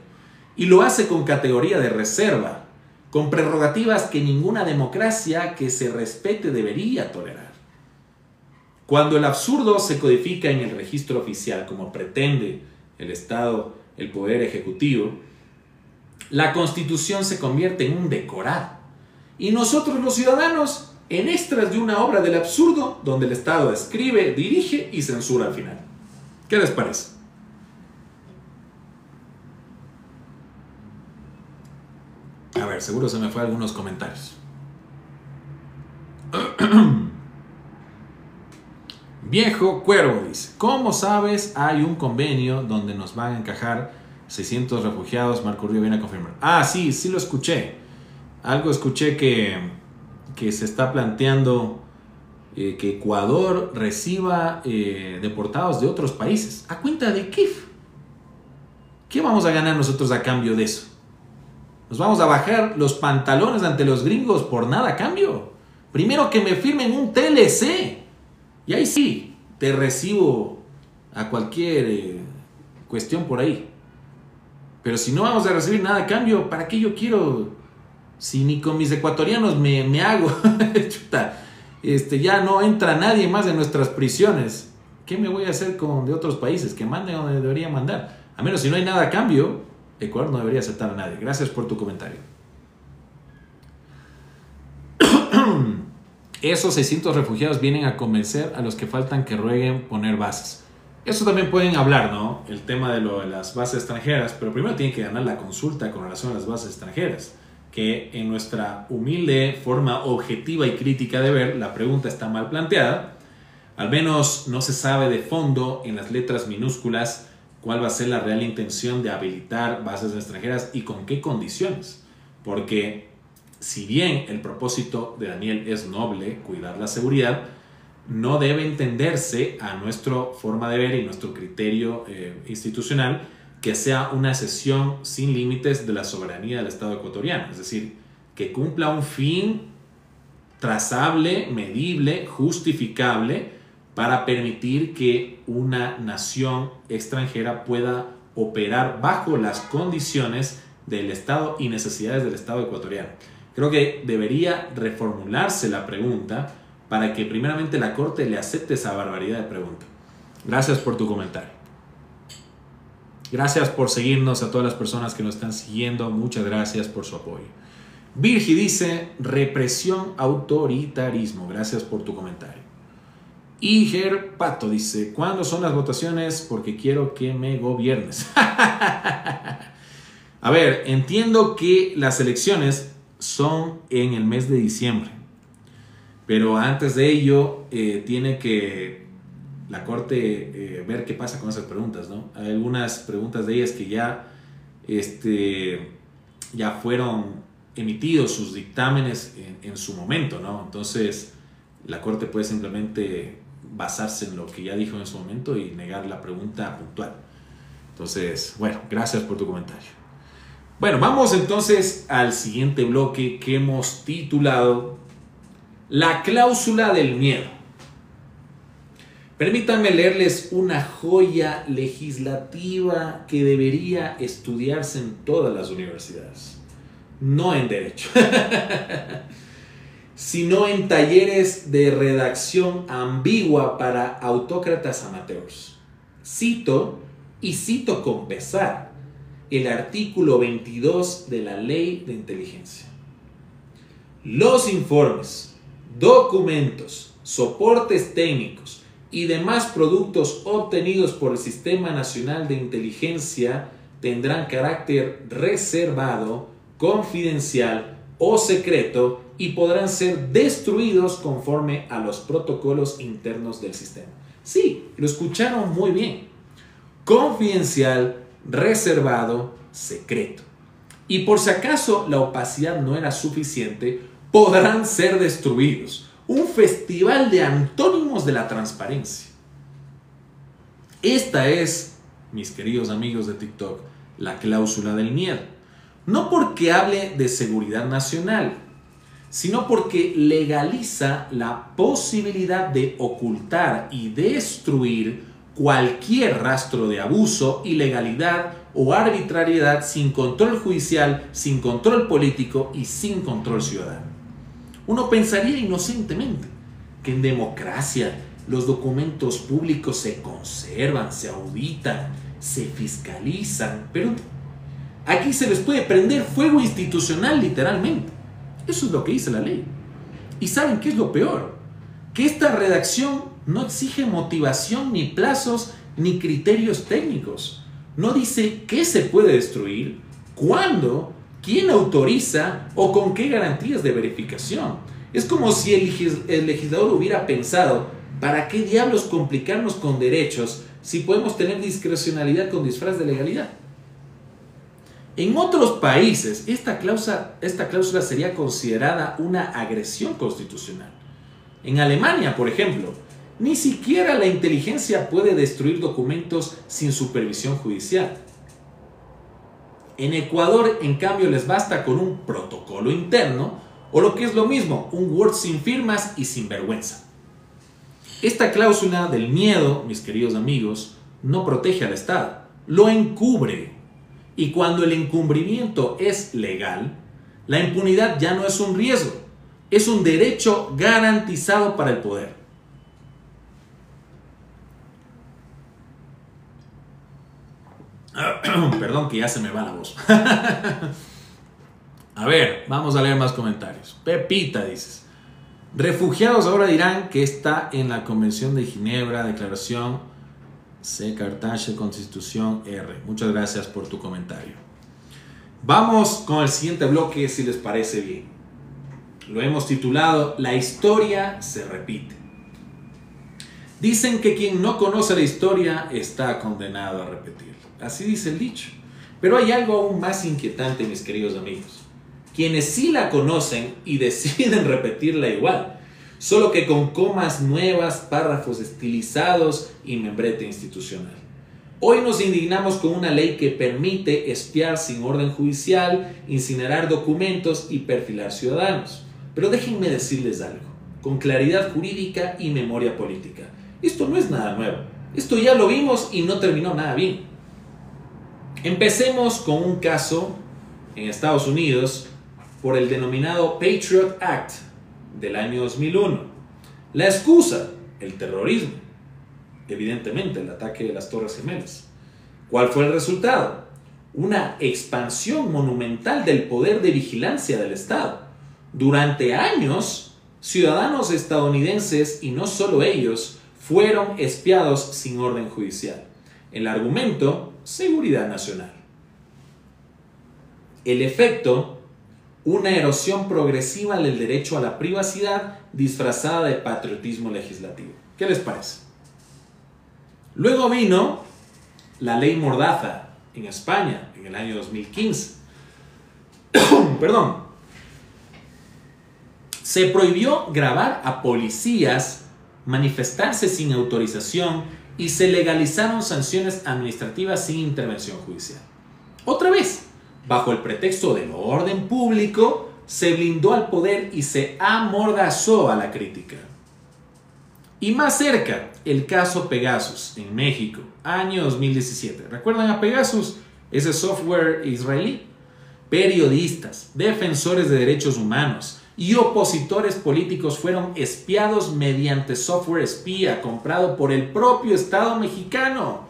y lo hace con categoría de reserva, con prerrogativas que ninguna democracia que se respete debería tolerar. Cuando el absurdo se codifica en el registro oficial, como pretende el Estado, el Poder Ejecutivo, la Constitución se convierte en un decorado. Y nosotros los ciudadanos, en extras de una obra del absurdo, donde el Estado escribe, dirige y censura al final. ¿Qué les parece? A ver, seguro se me fue algunos comentarios. Viejo Cuervo dice, ¿cómo sabes? Hay un convenio donde nos van a encajar 600 refugiados. Marco Rubio viene a confirmar. Ah, sí, sí lo escuché. Algo escuché que se está planteando que Ecuador reciba deportados de otros países. ¿A cuenta de qué? ¿Qué vamos a ganar nosotros a cambio de eso? ¿Nos vamos a bajar los pantalones ante los gringos por nada a cambio? Primero que me firmen un TLC. Y ahí sí, te recibo a cualquier cuestión por ahí. Pero si no vamos a recibir nada a cambio, ¿para qué yo quiero? Si ni con mis ecuatorianos me hago. Chuta, ya no entra nadie más en nuestras prisiones. ¿Qué me voy a hacer con de otros países? Que manden donde debería mandar. A menos si no hay nada a cambio, Ecuador no debería aceptar a nadie. Gracias por tu comentario. Esos 600 refugiados vienen a convencer a los que faltan que rueguen poner bases. Eso también pueden hablar, ¿no? El tema de las bases extranjeras, pero primero tienen que ganar la consulta con relación a las bases extranjeras, que en nuestra humilde forma objetiva y crítica de ver, la pregunta está mal planteada. Al menos no se sabe de fondo, en las letras minúsculas, cuál va a ser la real intención de habilitar bases extranjeras y con qué condiciones. Porque si bien el propósito de Daniel es noble, cuidar la seguridad, no debe entenderse a nuestra forma de ver y nuestro criterio institucional que sea una cesión sin límites de la soberanía del Estado ecuatoriano. Es decir, que cumpla un fin trazable, medible, justificable para permitir que una nación extranjera pueda operar bajo las condiciones del Estado y necesidades del Estado ecuatoriano. Creo que debería reformularse la pregunta para que primeramente la Corte le acepte esa barbaridad de pregunta. Gracias por tu comentario. Gracias por seguirnos a todas las personas que nos están siguiendo. Muchas gracias por su apoyo. Virgi dice, represión, autoritarismo. Gracias por tu comentario. Iger Pato dice, ¿cuándo son las votaciones? Porque quiero que me gobiernes. A ver, entiendo que las elecciones son en el mes de diciembre, pero antes de ello tiene que la Corte ver qué pasa con esas preguntas, ¿no? Hay algunas preguntas de ellas que ya fueron emitidos sus dictámenes en su momento, ¿no? Entonces la Corte puede simplemente basarse en lo que ya dijo en su momento y negar la pregunta puntual. Entonces, bueno, gracias por tu comentario. Bueno, vamos entonces al siguiente bloque que hemos titulado La cláusula del miedo. Permítanme leerles una joya legislativa que debería estudiarse en todas las universidades. No en Derecho, sino en talleres de redacción ambigua para autócratas amateurs. Cito con pesar el artículo 22 de la Ley de Inteligencia. Los informes, documentos, soportes técnicos y demás productos obtenidos por el Sistema Nacional de Inteligencia tendrán carácter reservado, confidencial o secreto y podrán ser destruidos conforme a los protocolos internos del sistema. Sí, lo escucharon muy bien. Confidencial, reservado, secreto. Y por si acaso la opacidad no era suficiente, podrán ser destruidos. Un festival de antónimos de la transparencia. Esta es, mis queridos amigos de TikTok, la cláusula del miedo. No porque hable de seguridad nacional, sino porque legaliza la posibilidad de ocultar y destruir cualquier rastro de abuso, ilegalidad o arbitrariedad sin control judicial, sin control político y sin control ciudadano. Uno pensaría inocentemente que en democracia los documentos públicos se conservan, se auditan, se fiscalizan, pero aquí se les puede prender fuego institucional literalmente. Eso es lo que dice la ley. ¿Y saben qué es lo peor? Que esta redacción no exige motivación, ni plazos, ni criterios técnicos. No dice qué se puede destruir, cuándo, quién autoriza o con qué garantías de verificación. Es como si el legislador hubiera pensado, ¿para qué diablos complicarnos con derechos si podemos tener discrecionalidad con disfraz de legalidad? En otros países, esta cláusula sería considerada una agresión constitucional. En Alemania, por ejemplo, ni siquiera la inteligencia puede destruir documentos sin supervisión judicial. En Ecuador, en cambio, les basta con un protocolo interno, o lo que es lo mismo, un Word sin firmas y sin vergüenza. Esta cláusula del miedo, mis queridos amigos, no protege al Estado, lo encubre. Y cuando el encubrimiento es legal, la impunidad ya no es un riesgo, es un derecho garantizado para el poder. Perdón que ya se me va la voz. A ver, vamos a leer más comentarios. Pepita dices: refugiados ahora dirán que está en la Convención de Ginebra, Declaración C. Cartache, Constitución R. Muchas gracias por tu comentario. Vamos con el siguiente bloque, si les parece bien. Lo hemos titulado La historia se repite. Dicen que quien no conoce la historia está condenado a repetirla. Así dice el dicho. Pero hay algo aún más inquietante, mis queridos amigos. Quienes sí la conocen y deciden repetirla igual, solo que con comas nuevas, párrafos estilizados y membrete institucional. Hoy nos indignamos con una ley que permite espiar sin orden judicial, incinerar documentos y perfilar ciudadanos. Pero déjenme decirles algo, con claridad jurídica y memoria política. Esto no es nada nuevo. Esto ya lo vimos y no terminó nada bien. Empecemos con un caso en Estados Unidos por el denominado Patriot Act del año 2001. La excusa, el terrorismo. Evidentemente, el ataque de las Torres Gemelas. ¿Cuál fue el resultado? Una expansión monumental del poder de vigilancia del Estado. Durante años, ciudadanos estadounidenses, y no solo ellos, fueron espiados sin orden judicial. El argumento: seguridad nacional. El efecto: una erosión progresiva del derecho a la privacidad disfrazada de patriotismo legislativo. ¿Qué les parece? Luego vino la ley Mordaza en España en el año 2015. Perdón. Se prohibió grabar a policías, manifestarse sin autorización y se legalizaron sanciones administrativas sin intervención judicial. Otra vez, bajo el pretexto del orden público, se blindó al poder y se amordazó a la crítica. Y más cerca, el caso Pegasus en México, año 2017. ¿Recuerdan a Pegasus? Ese software israelí. Periodistas, defensores de derechos humanos y opositores políticos fueron espiados mediante software espía comprado por el propio Estado mexicano.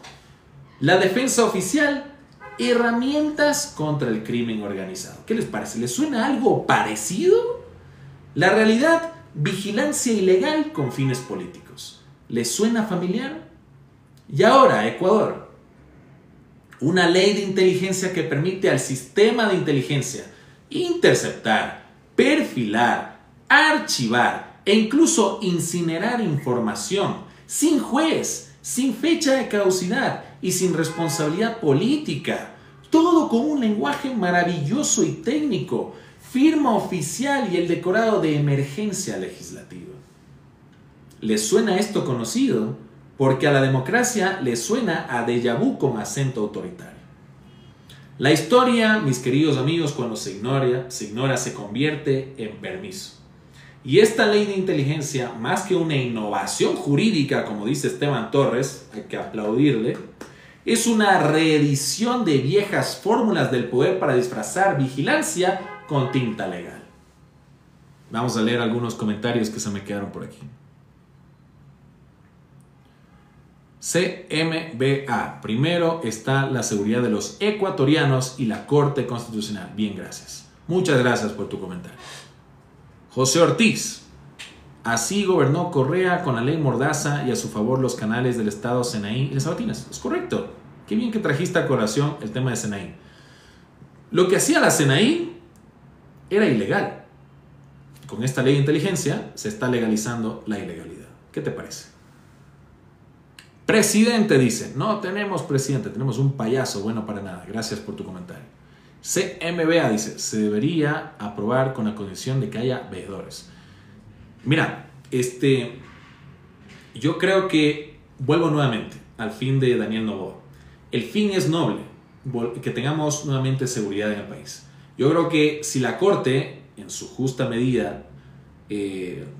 La defensa oficial: herramientas contra el crimen organizado. ¿Qué les parece? ¿Les suena algo parecido? La realidad: vigilancia ilegal con fines políticos. ¿Les suena familiar? Y ahora, Ecuador. Una ley de inteligencia que permite al sistema de inteligencia interceptar, perfilar, archivar e incluso incinerar información sin juez, sin fecha de caducidad y sin responsabilidad política. Todo con un lenguaje maravilloso y técnico, firma oficial y el decorado de emergencia legislativa. ¿Les suena esto conocido? Porque a la democracia le suena a déjà vu con acento autoritario. La historia, mis queridos amigos, cuando se ignora, se convierte en permiso. Y esta ley de inteligencia, más que una innovación jurídica, como dice Esteban Torres, hay que aplaudirle, es una reedición de viejas fórmulas del poder para disfrazar vigilancia con tinta legal. Vamos a leer algunos comentarios que se me quedaron por aquí. CMBA. Primero está la seguridad de los ecuatorianos y la Corte Constitucional. Bien, gracias. Muchas gracias por tu comentario. José Ortiz. Así gobernó Correa con la ley Mordaza y a su favor los canales del Estado Senaí y las Sabatinas. Es correcto. Qué bien que trajiste a colación el tema de Senaí. Lo que hacía la Senaí era ilegal. Con esta ley de inteligencia se está legalizando la ilegalidad. ¿Qué te parece? Presidente dice, no tenemos presidente, tenemos un payaso bueno para nada. Gracias por tu comentario. CMBA dice, se debería aprobar con la condición de que haya veedores. Mira, yo creo que, vuelvo nuevamente al fin de Daniel Noboa. El fin es noble, que tengamos nuevamente seguridad en el país. Yo creo que si la Corte, en su justa medida,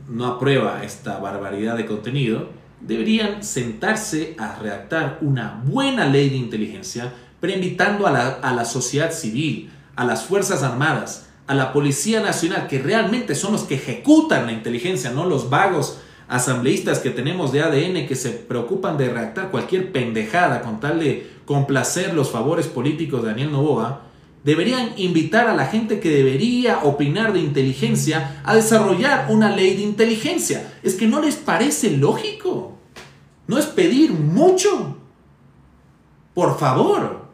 no aprueba esta barbaridad de contenido, deberían sentarse a redactar una buena ley de inteligencia, pero invitando a la sociedad civil, a las Fuerzas Armadas, a la Policía Nacional, que realmente son los que ejecutan la inteligencia, no los vagos asambleístas que tenemos de ADN que se preocupan de redactar cualquier pendejada con tal de complacer los favores políticos de Daniel Noboa. Deberían invitar a la gente que debería opinar de inteligencia a desarrollar una ley de inteligencia. ¿Es que no les parece lógico? ¿No es pedir mucho? Por favor.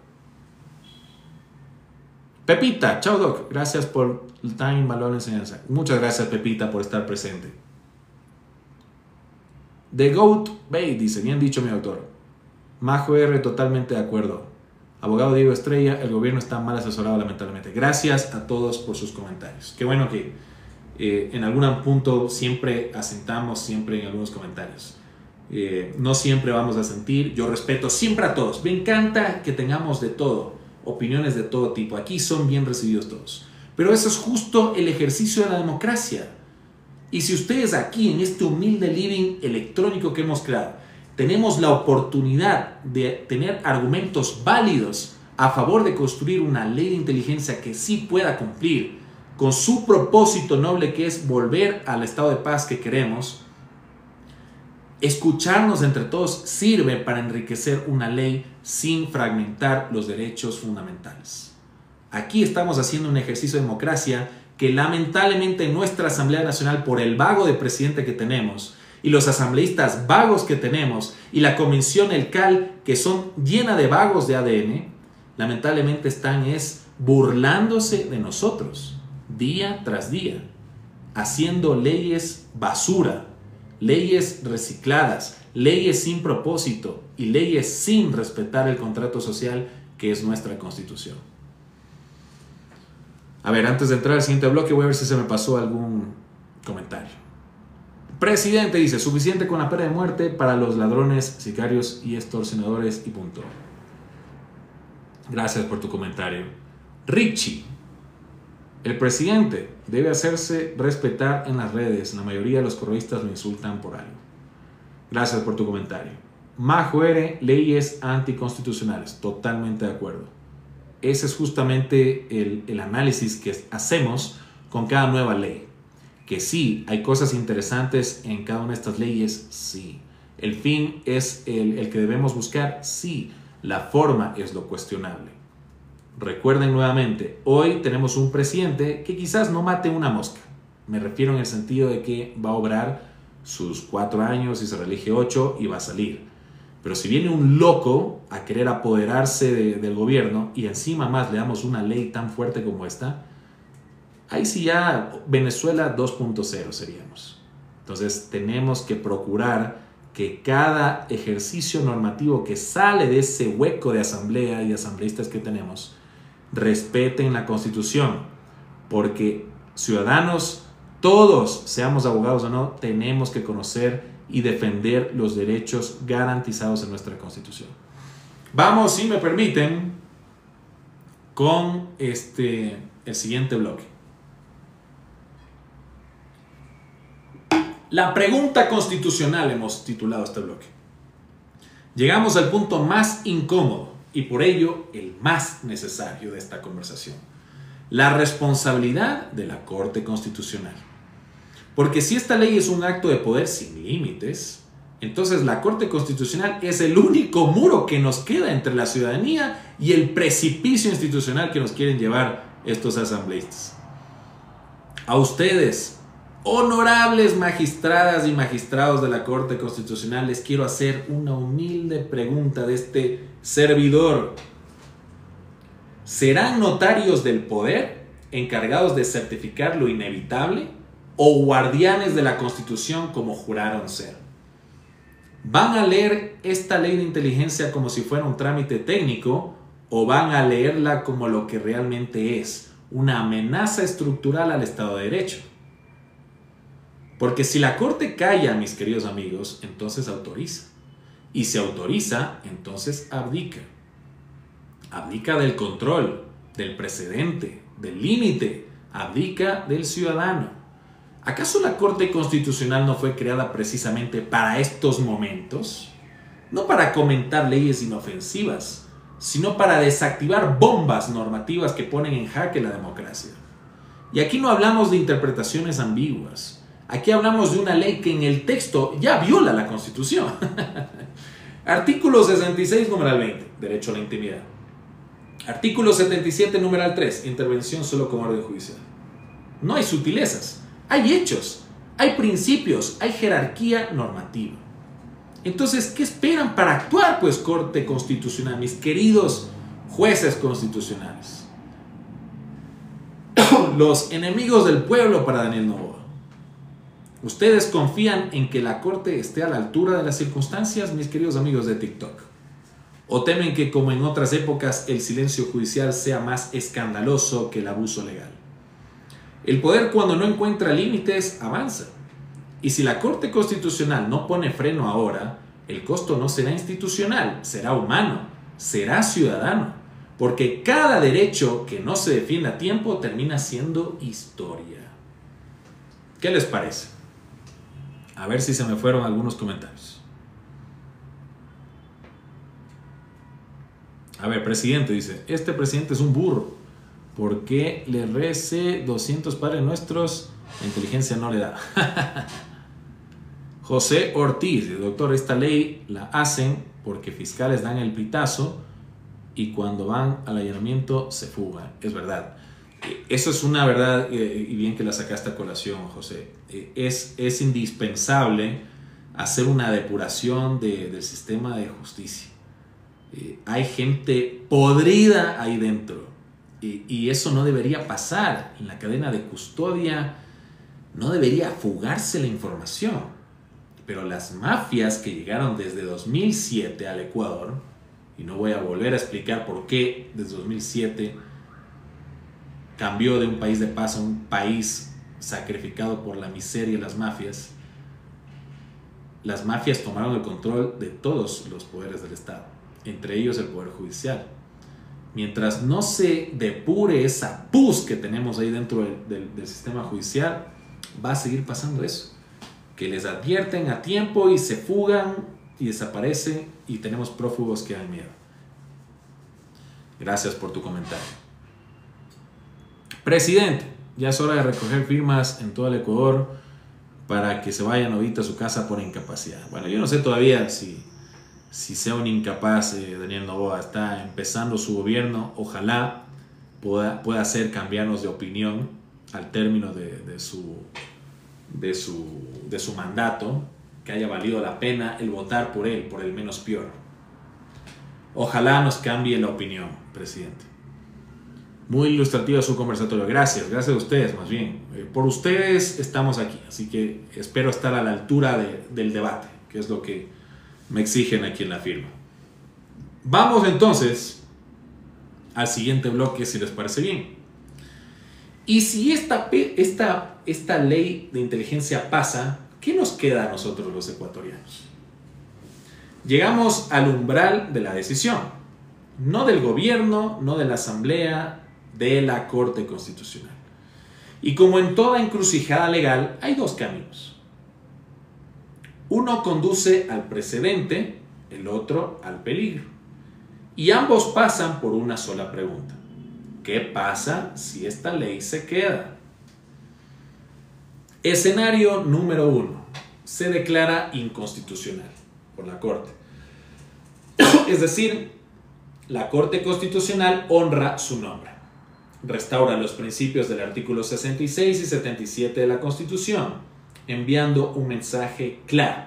Pepita, chao Doc, gracias por el time, valor, la enseñanza. Muchas gracias Pepita por estar presente. The Goat Bay dice, bien dicho mi autor. Majo R, totalmente de acuerdo. Abogado Diego Estrella, el gobierno está mal asesorado lamentablemente. Gracias a todos por sus comentarios. Qué bueno que en algún punto siempre asentamos, siempre en algunos comentarios. No siempre vamos a sentir, yo respeto siempre a todos. Me encanta que tengamos de todo. Opiniones de todo tipo, aquí son bien recibidos todos, pero eso es justo el ejercicio de la democracia. Y si ustedes aquí en este humilde living electrónico que hemos creado tenemos la oportunidad de tener argumentos válidos a favor de construir una ley de inteligencia que sí pueda cumplir con su propósito noble, que es volver al estado de paz que queremos, escucharnos entre todos sirve para enriquecer una ley sin fragmentar los derechos fundamentales. Aquí estamos haciendo un ejercicio de democracia que lamentablemente en nuestra Asamblea Nacional, por el vago de presidente que tenemos y los asambleístas vagos que tenemos y la Convención El CAL, que son llena de vagos de ADN, lamentablemente están burlándose de nosotros día tras día, haciendo leyes basura, leyes recicladas, leyes sin propósito y leyes sin respetar el contrato social que es nuestra Constitución. A ver, antes de entrar al siguiente bloque voy a ver si se me pasó algún comentario. Presidente dice, suficiente con la pena de muerte para los ladrones, sicarios y extorsionadores y punto. Gracias por tu comentario. Richie, el presidente debe hacerse respetar en las redes. La mayoría de los correístas lo insultan por algo. Gracias por tu comentario. Majo R, leyes anticonstitucionales. Totalmente de acuerdo. Ese es justamente el análisis que hacemos con cada nueva ley. Que sí, hay cosas interesantes en cada una de estas leyes, sí. El fin es el que debemos buscar, sí. La forma es lo cuestionable. Recuerden nuevamente, hoy tenemos un presidente que quizás no mate una mosca. Me refiero en el sentido de que va a obrar sus 4 años y se reelige 8 y va a salir. Pero si viene un loco a querer apoderarse del gobierno y encima más le damos una ley tan fuerte como esta, ahí sí ya Venezuela 2.0 seríamos. Entonces tenemos que procurar que cada ejercicio normativo que sale de ese hueco de asamblea y asambleístas que tenemos respeten la Constitución, porque ciudadanos, todos, seamos abogados o no, tenemos que conocer y defender los derechos garantizados en nuestra Constitución. Vamos, si me permiten, con el siguiente bloque. La pregunta constitucional hemos titulado este bloque. Llegamos al punto más incómodo y por ello el más necesario de esta conversación. La responsabilidad de la Corte Constitucional. Porque si esta ley es un acto de poder sin límites, entonces la Corte Constitucional es el único muro que nos queda entre la ciudadanía y el precipicio institucional que nos quieren llevar estos asambleístas. A ustedes, honorables magistradas y magistrados de la Corte Constitucional, les quiero hacer una humilde pregunta de este servidor. ¿Serán notarios del poder encargados de certificar lo inevitable o guardianes de la Constitución como juraron ser? ¿Van a leer esta ley de inteligencia como si fuera un trámite técnico o van a leerla como lo que realmente es, una amenaza estructural al Estado de Derecho? Porque si la Corte calla, mis queridos amigos, entonces autoriza. Y si autoriza, entonces abdica. Abdica del control, del precedente, del límite, abdica del ciudadano. ¿Acaso la Corte Constitucional no fue creada precisamente para estos momentos? No para comentar leyes inofensivas, sino para desactivar bombas normativas que ponen en jaque la democracia. Y aquí no hablamos de interpretaciones ambiguas. Aquí hablamos de una ley que en el texto ya viola la Constitución. Artículo 66, numeral 20, derecho a la intimidad. Artículo 77, numeral 3, intervención solo con orden judicial. No hay sutilezas, hay hechos, hay principios, hay jerarquía normativa. Entonces, ¿qué esperan para actuar, pues, Corte Constitucional, mis queridos jueces constitucionales? Los enemigos del pueblo para Daniel Noboa. ¿Ustedes confían en que la Corte esté a la altura de las circunstancias, mis queridos amigos de TikTok? ¿O temen que, como en otras épocas, el silencio judicial sea más escandaloso que el abuso legal? El poder, cuando no encuentra límites, avanza. Y si la Corte Constitucional no pone freno ahora, el costo no será institucional, será humano, será ciudadano. Porque cada derecho que no se defiende a tiempo termina siendo historia. ¿Qué les parece? A ver si se me fueron algunos comentarios. A ver, presidente dice, este presidente es un burro. ¿Por qué le rece 200 Padres Nuestros? La inteligencia no le da. José Ortiz, doctor, esta ley la hacen porque fiscales dan el pitazo y cuando van al allanamiento se fugan. Es verdad. Eso es una verdad y bien que la sacaste a colación, José. Es indispensable hacer una depuración del sistema de justicia. Hay gente podrida ahí dentro y eso no debería pasar. En la cadena de custodia no debería fugarse la información. Pero las mafias que llegaron desde 2007 al Ecuador, y no voy a volver a explicar por qué desde 2007 cambió de un país de paz a un país sacrificado por la miseria y las mafias tomaron el control de todos los poderes del Estado, entre ellos el Poder Judicial. Mientras no se depure esa pus que tenemos ahí dentro del sistema judicial, va a seguir pasando eso, que les advierten a tiempo y se fugan y desaparecen y tenemos prófugos que dan miedo. Gracias por tu comentario. Presidente, ya es hora de recoger firmas en todo el Ecuador para que se vayan ahorita a su casa por incapacidad. Bueno, yo no sé todavía si sea un incapaz. Daniel Noboa está empezando su gobierno, ojalá pueda hacer cambiarnos de opinión al término de su mandato, que haya valido la pena el votar por él, por el menos peor. Ojalá nos cambie la opinión, presidente. Muy ilustrativa su conversatorio. Gracias a ustedes, más bien. Por ustedes estamos aquí, así que espero estar a la altura del debate, que es lo que me exigen aquí en la firma. Vamos entonces al siguiente bloque, si les parece bien. Y si esta ley de inteligencia pasa, ¿qué nos queda a nosotros los ecuatorianos? Llegamos al umbral de la decisión. no del gobierno, no de la Asamblea, de la Corte Constitucional. Y como en toda encrucijada legal, hay dos caminos. Uno conduce al precedente, el otro al peligro. Y ambos pasan por una sola pregunta. ¿Qué pasa si esta ley se queda? Escenario número 1. Se declara inconstitucional por la Corte. Es decir, la Corte Constitucional honra su nombre. Restaura los principios del artículo 66 y 77 de la Constitución, enviando un mensaje claro.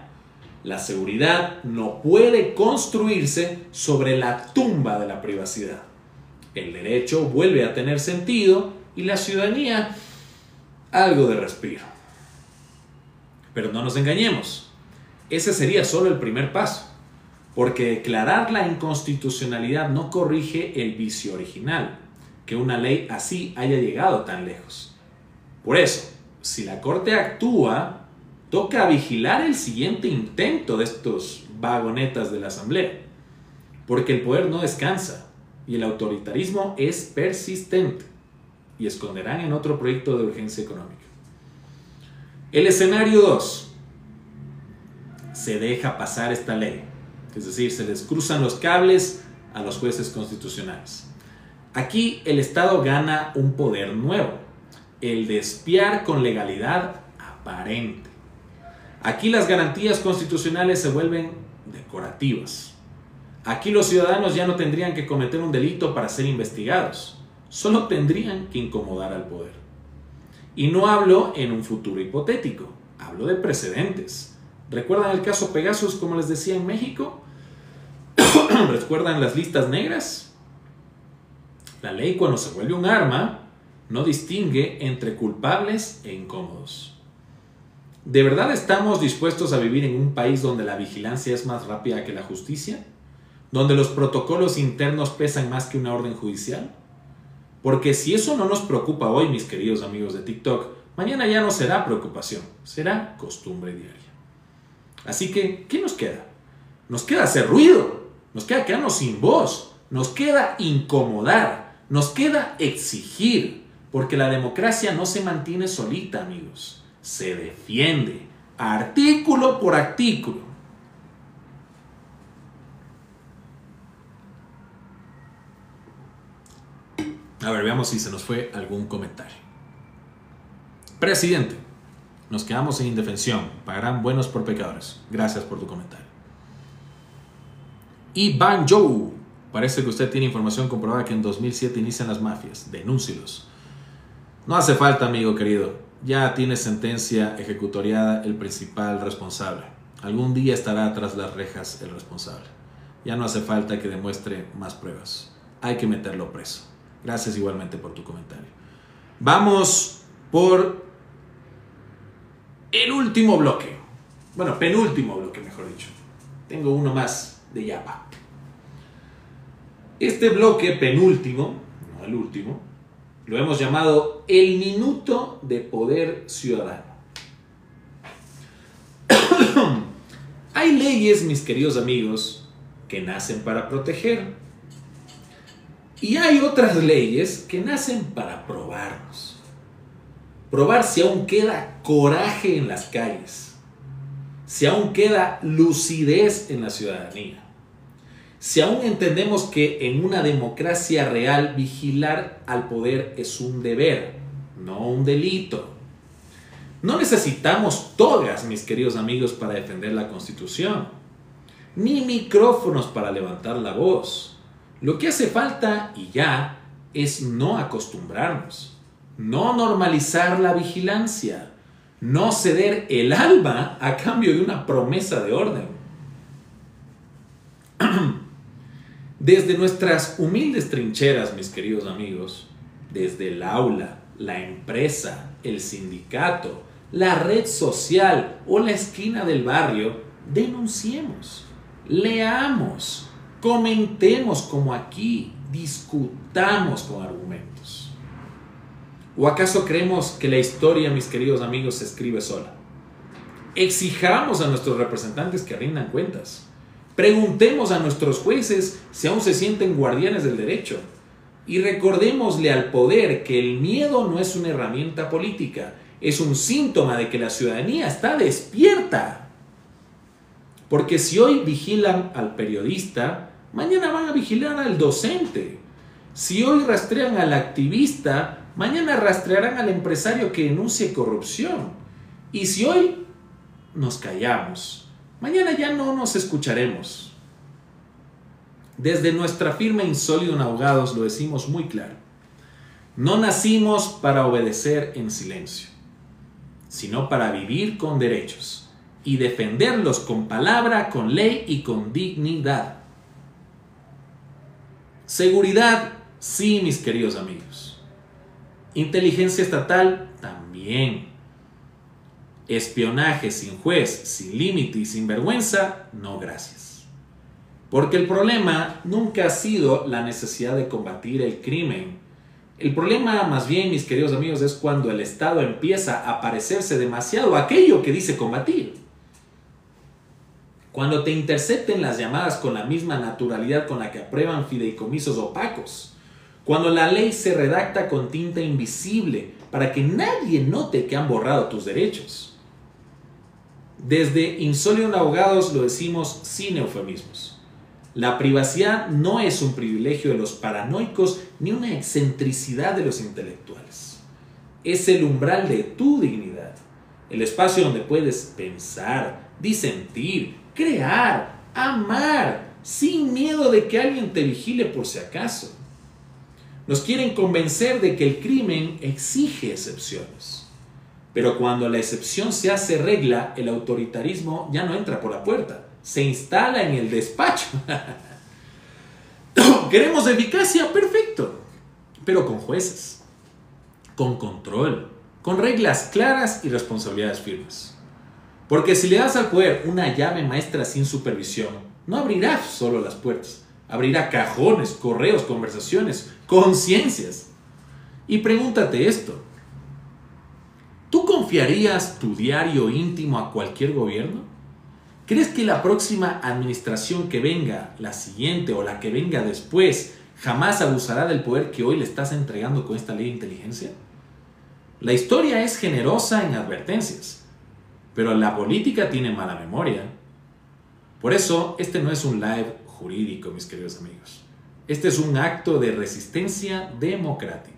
La seguridad no puede construirse sobre la tumba de la privacidad. El derecho vuelve a tener sentido y la ciudadanía algo de respiro. Pero no nos engañemos, ese sería solo el primer paso, porque declarar la inconstitucionalidad no corrige el vicio original, que una ley así haya llegado tan lejos. Por eso, si la Corte actúa, toca vigilar el siguiente intento de estos vagonetas de la Asamblea, porque el poder no descansa y el autoritarismo es persistente y esconderán en otro proyecto de urgencia económica. El escenario 2. Se deja pasar esta ley, es decir, se les cruzan los cables a los jueces constitucionales. Aquí el Estado gana un poder nuevo, el de espiar con legalidad aparente. Aquí las garantías constitucionales se vuelven decorativas. Aquí los ciudadanos ya no tendrían que cometer un delito para ser investigados, solo tendrían que incomodar al poder. Y no hablo en un futuro hipotético, hablo de precedentes. ¿Recuerdan el caso Pegasus, como les decía, en México? ¿Recuerdan las listas negras? La ley, cuando se vuelve un arma, no distingue entre culpables e incómodos. ¿De verdad estamos dispuestos a vivir en un país donde la vigilancia es más rápida que la justicia? ¿Donde los protocolos internos pesan más que una orden judicial? Porque si eso no nos preocupa hoy, mis queridos amigos de TikTok, mañana ya no será preocupación, será costumbre diaria. Así que, ¿qué nos queda? Nos queda hacer ruido, nos queda quedarnos sin voz, nos queda incomodar, nos queda exigir, porque la democracia no se mantiene solita, amigos, se defiende, artículo por artículo. A ver, veamos si se nos fue algún comentario. Presidente, nos quedamos en indefensión. Pagarán buenos por pecadores. Gracias por tu comentario. Y Banjo, parece que usted tiene información comprobada que en 2007 inician las mafias. Denúncielos. No hace falta, amigo querido. Ya tiene sentencia ejecutoriada el principal responsable. Algún día estará tras las rejas el responsable. Ya no hace falta que demuestre más pruebas. Hay que meterlo preso. Gracias igualmente por tu comentario. Vamos por el último bloque. Bueno, penúltimo bloque, mejor dicho. Tengo uno más de yapa. Este bloque penúltimo, no el último, lo hemos llamado el minuto de poder ciudadano. Hay leyes, mis queridos amigos, que nacen para proteger. Y hay otras leyes que nacen para probarnos. Probar si aún queda coraje en las calles, si aún queda lucidez en la ciudadanía, si aún entendemos que en una democracia real vigilar al poder es un deber, no un delito. No necesitamos togas, mis queridos amigos, para defender la Constitución, ni micrófonos para levantar la voz. Lo que hace falta, y ya, es no acostumbrarnos, no normalizar la vigilancia, no ceder el alma a cambio de una promesa de orden. Desde nuestras humildes trincheras, mis queridos amigos, desde el aula, la empresa, el sindicato, la red social o la esquina del barrio, denunciemos, leamos, comentemos como aquí, discutamos con argumentos. ¿O acaso creemos que la historia, mis queridos amigos, se escribe sola? Exijamos a nuestros representantes que rindan cuentas. Preguntemos a nuestros jueces si aún se sienten guardianes del derecho. Y recordémosle al poder que el miedo no es una herramienta política, es un síntoma de que la ciudadanía está despierta. Porque si hoy vigilan al periodista, mañana van a vigilar al docente. Si hoy rastrean al activista, mañana rastrearán al empresario que denuncie corrupción. Y si hoy nos callamos, mañana ya no nos escucharemos. Desde nuestra firma Insólido en Abogados lo decimos muy claro. No nacimos para obedecer en silencio, sino para vivir con derechos y defenderlos con palabra, con ley y con dignidad. Seguridad, sí, mis queridos amigos. Inteligencia estatal, también. Espionaje sin juez, sin límite y sin vergüenza, no gracias. Porque el problema nunca ha sido la necesidad de combatir el crimen. El problema, más bien, mis queridos amigos, es cuando el Estado empieza a parecerse demasiado a aquello que dice combatir. Cuando te intercepten las llamadas con la misma naturalidad con la que aprueban fideicomisos opacos. Cuando la ley se redacta con tinta invisible para que nadie note que han borrado tus derechos. Desde Insólido en Abogados lo decimos sin eufemismos. La privacidad no es un privilegio de los paranoicos ni una excentricidad de los intelectuales. Es el umbral de tu dignidad, el espacio donde puedes pensar, disentir, crear, amar, sin miedo de que alguien te vigile por si acaso. Nos quieren convencer de que el crimen exige excepciones. Pero cuando la excepción se hace regla, el autoritarismo ya no entra por la puerta, se instala en el despacho. ¿Queremos eficacia? Perfecto. Pero con jueces, con control, con reglas claras y responsabilidades firmes. Porque si le das al poder una llave maestra sin supervisión, no abrirá solo las puertas, abrirá cajones, correos, conversaciones, conciencias. Y pregúntate esto. ¿Tú confiarías tu diario íntimo a cualquier gobierno? ¿Crees que la próxima administración que venga, la siguiente o la que venga después, jamás abusará del poder que hoy le estás entregando con esta ley de inteligencia? La historia es generosa en advertencias, pero la política tiene mala memoria. Por eso, este no es un live jurídico, mis queridos amigos. Este es un acto de resistencia democrática.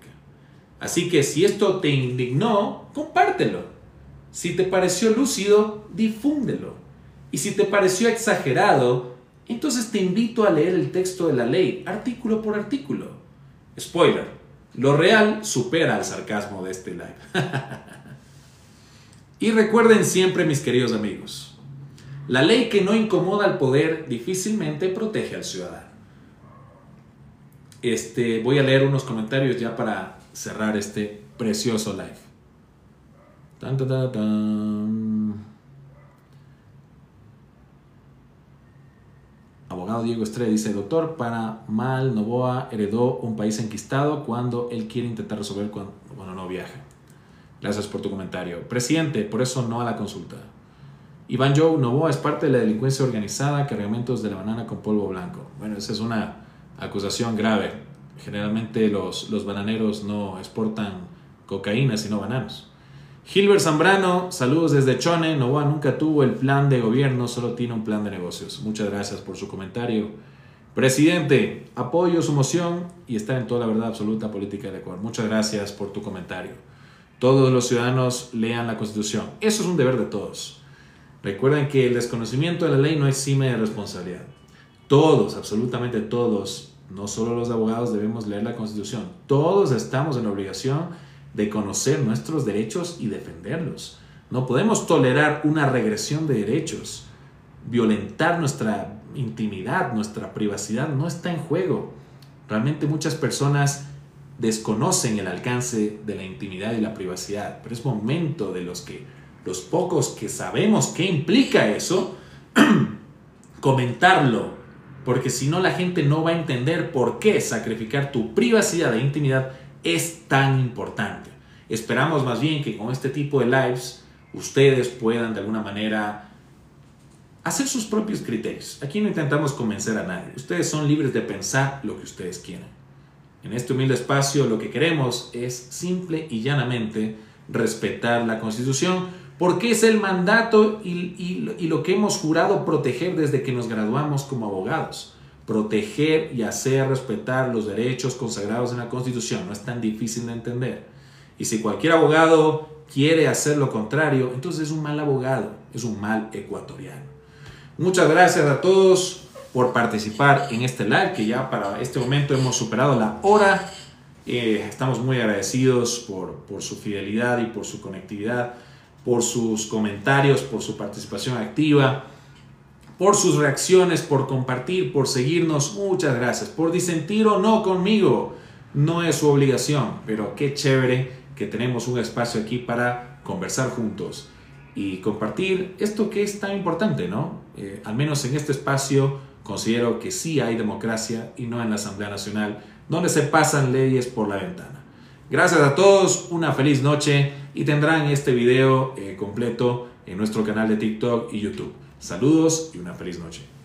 Así que si esto te indignó, compártelo. Si te pareció lúcido, difúndelo. Y si te pareció exagerado, entonces te invito a leer el texto de la ley, artículo por artículo. Spoiler, lo real supera al sarcasmo de este live. Y recuerden siempre, mis queridos amigos, la ley que no incomoda al poder difícilmente protege al ciudadano. Voy a leer unos comentarios ya para cerrar este precioso live. Tan, tan, tan, tan. Abogado Diego Estrella dice: doctor, para mal Novoa heredó un país enquistado cuando él quiere intentar resolver cuando no viaja. Gracias por tu comentario. Presidente, por eso no a la consulta. Iván Joe, Novoa es parte de la delincuencia organizada, cargamentos de la banana con polvo blanco. Bueno, esa es una acusación grave. Generalmente los bananeros no exportan cocaína, sino bananos. Gilbert Zambrano, saludos desde Chone. Novoa nunca tuvo el plan de gobierno, solo tiene un plan de negocios. Muchas gracias por su comentario. Presidente, apoyo su moción y está en toda la verdad absoluta política del Ecuador. Muchas gracias por tu comentario. Todos los ciudadanos lean la Constitución. Eso es un deber de todos. Recuerden que el desconocimiento de la ley no exime de responsabilidad. Todos, absolutamente todos, no solo los abogados, debemos leer la Constitución. Todos estamos en la obligación de conocer nuestros derechos y defenderlos. No podemos tolerar una regresión de derechos. Violentar nuestra intimidad, nuestra privacidad no está en juego. Realmente muchas personas desconocen el alcance de la intimidad y la privacidad, pero es momento de los pocos que sabemos qué implica eso, comentarlo, porque si no la gente no va a entender por qué sacrificar tu privacidad e intimidad es tan importante. Esperamos más bien que con este tipo de lives ustedes puedan de alguna manera hacer sus propios criterios. Aquí no intentamos convencer a nadie. Ustedes son libres de pensar lo que ustedes quieran. En este humilde espacio lo que queremos es simple y llanamente respetar la Constitución, porque es el mandato y lo que hemos jurado proteger desde que nos graduamos como abogados. Proteger y hacer respetar los derechos consagrados en la Constitución. No es tan difícil de entender. Y si cualquier abogado quiere hacer lo contrario, entonces es un mal abogado, es un mal ecuatoriano. Muchas gracias a todos por participar en este live, que ya para este momento hemos superado la hora. Estamos muy agradecidos por su fidelidad y por su conectividad, por sus comentarios, por su participación activa, por sus reacciones, por compartir, por seguirnos. Muchas gracias. Por disentir o no conmigo, no es su obligación, pero qué chévere que tenemos un espacio aquí para conversar juntos y compartir esto que es tan importante, ¿no? Al menos en este espacio considero que sí hay democracia y no en la Asamblea Nacional, donde se pasan leyes por la ventana. Gracias a todos, una feliz noche y tendrán este video completo en nuestro canal de TikTok y YouTube. Saludos y una feliz noche.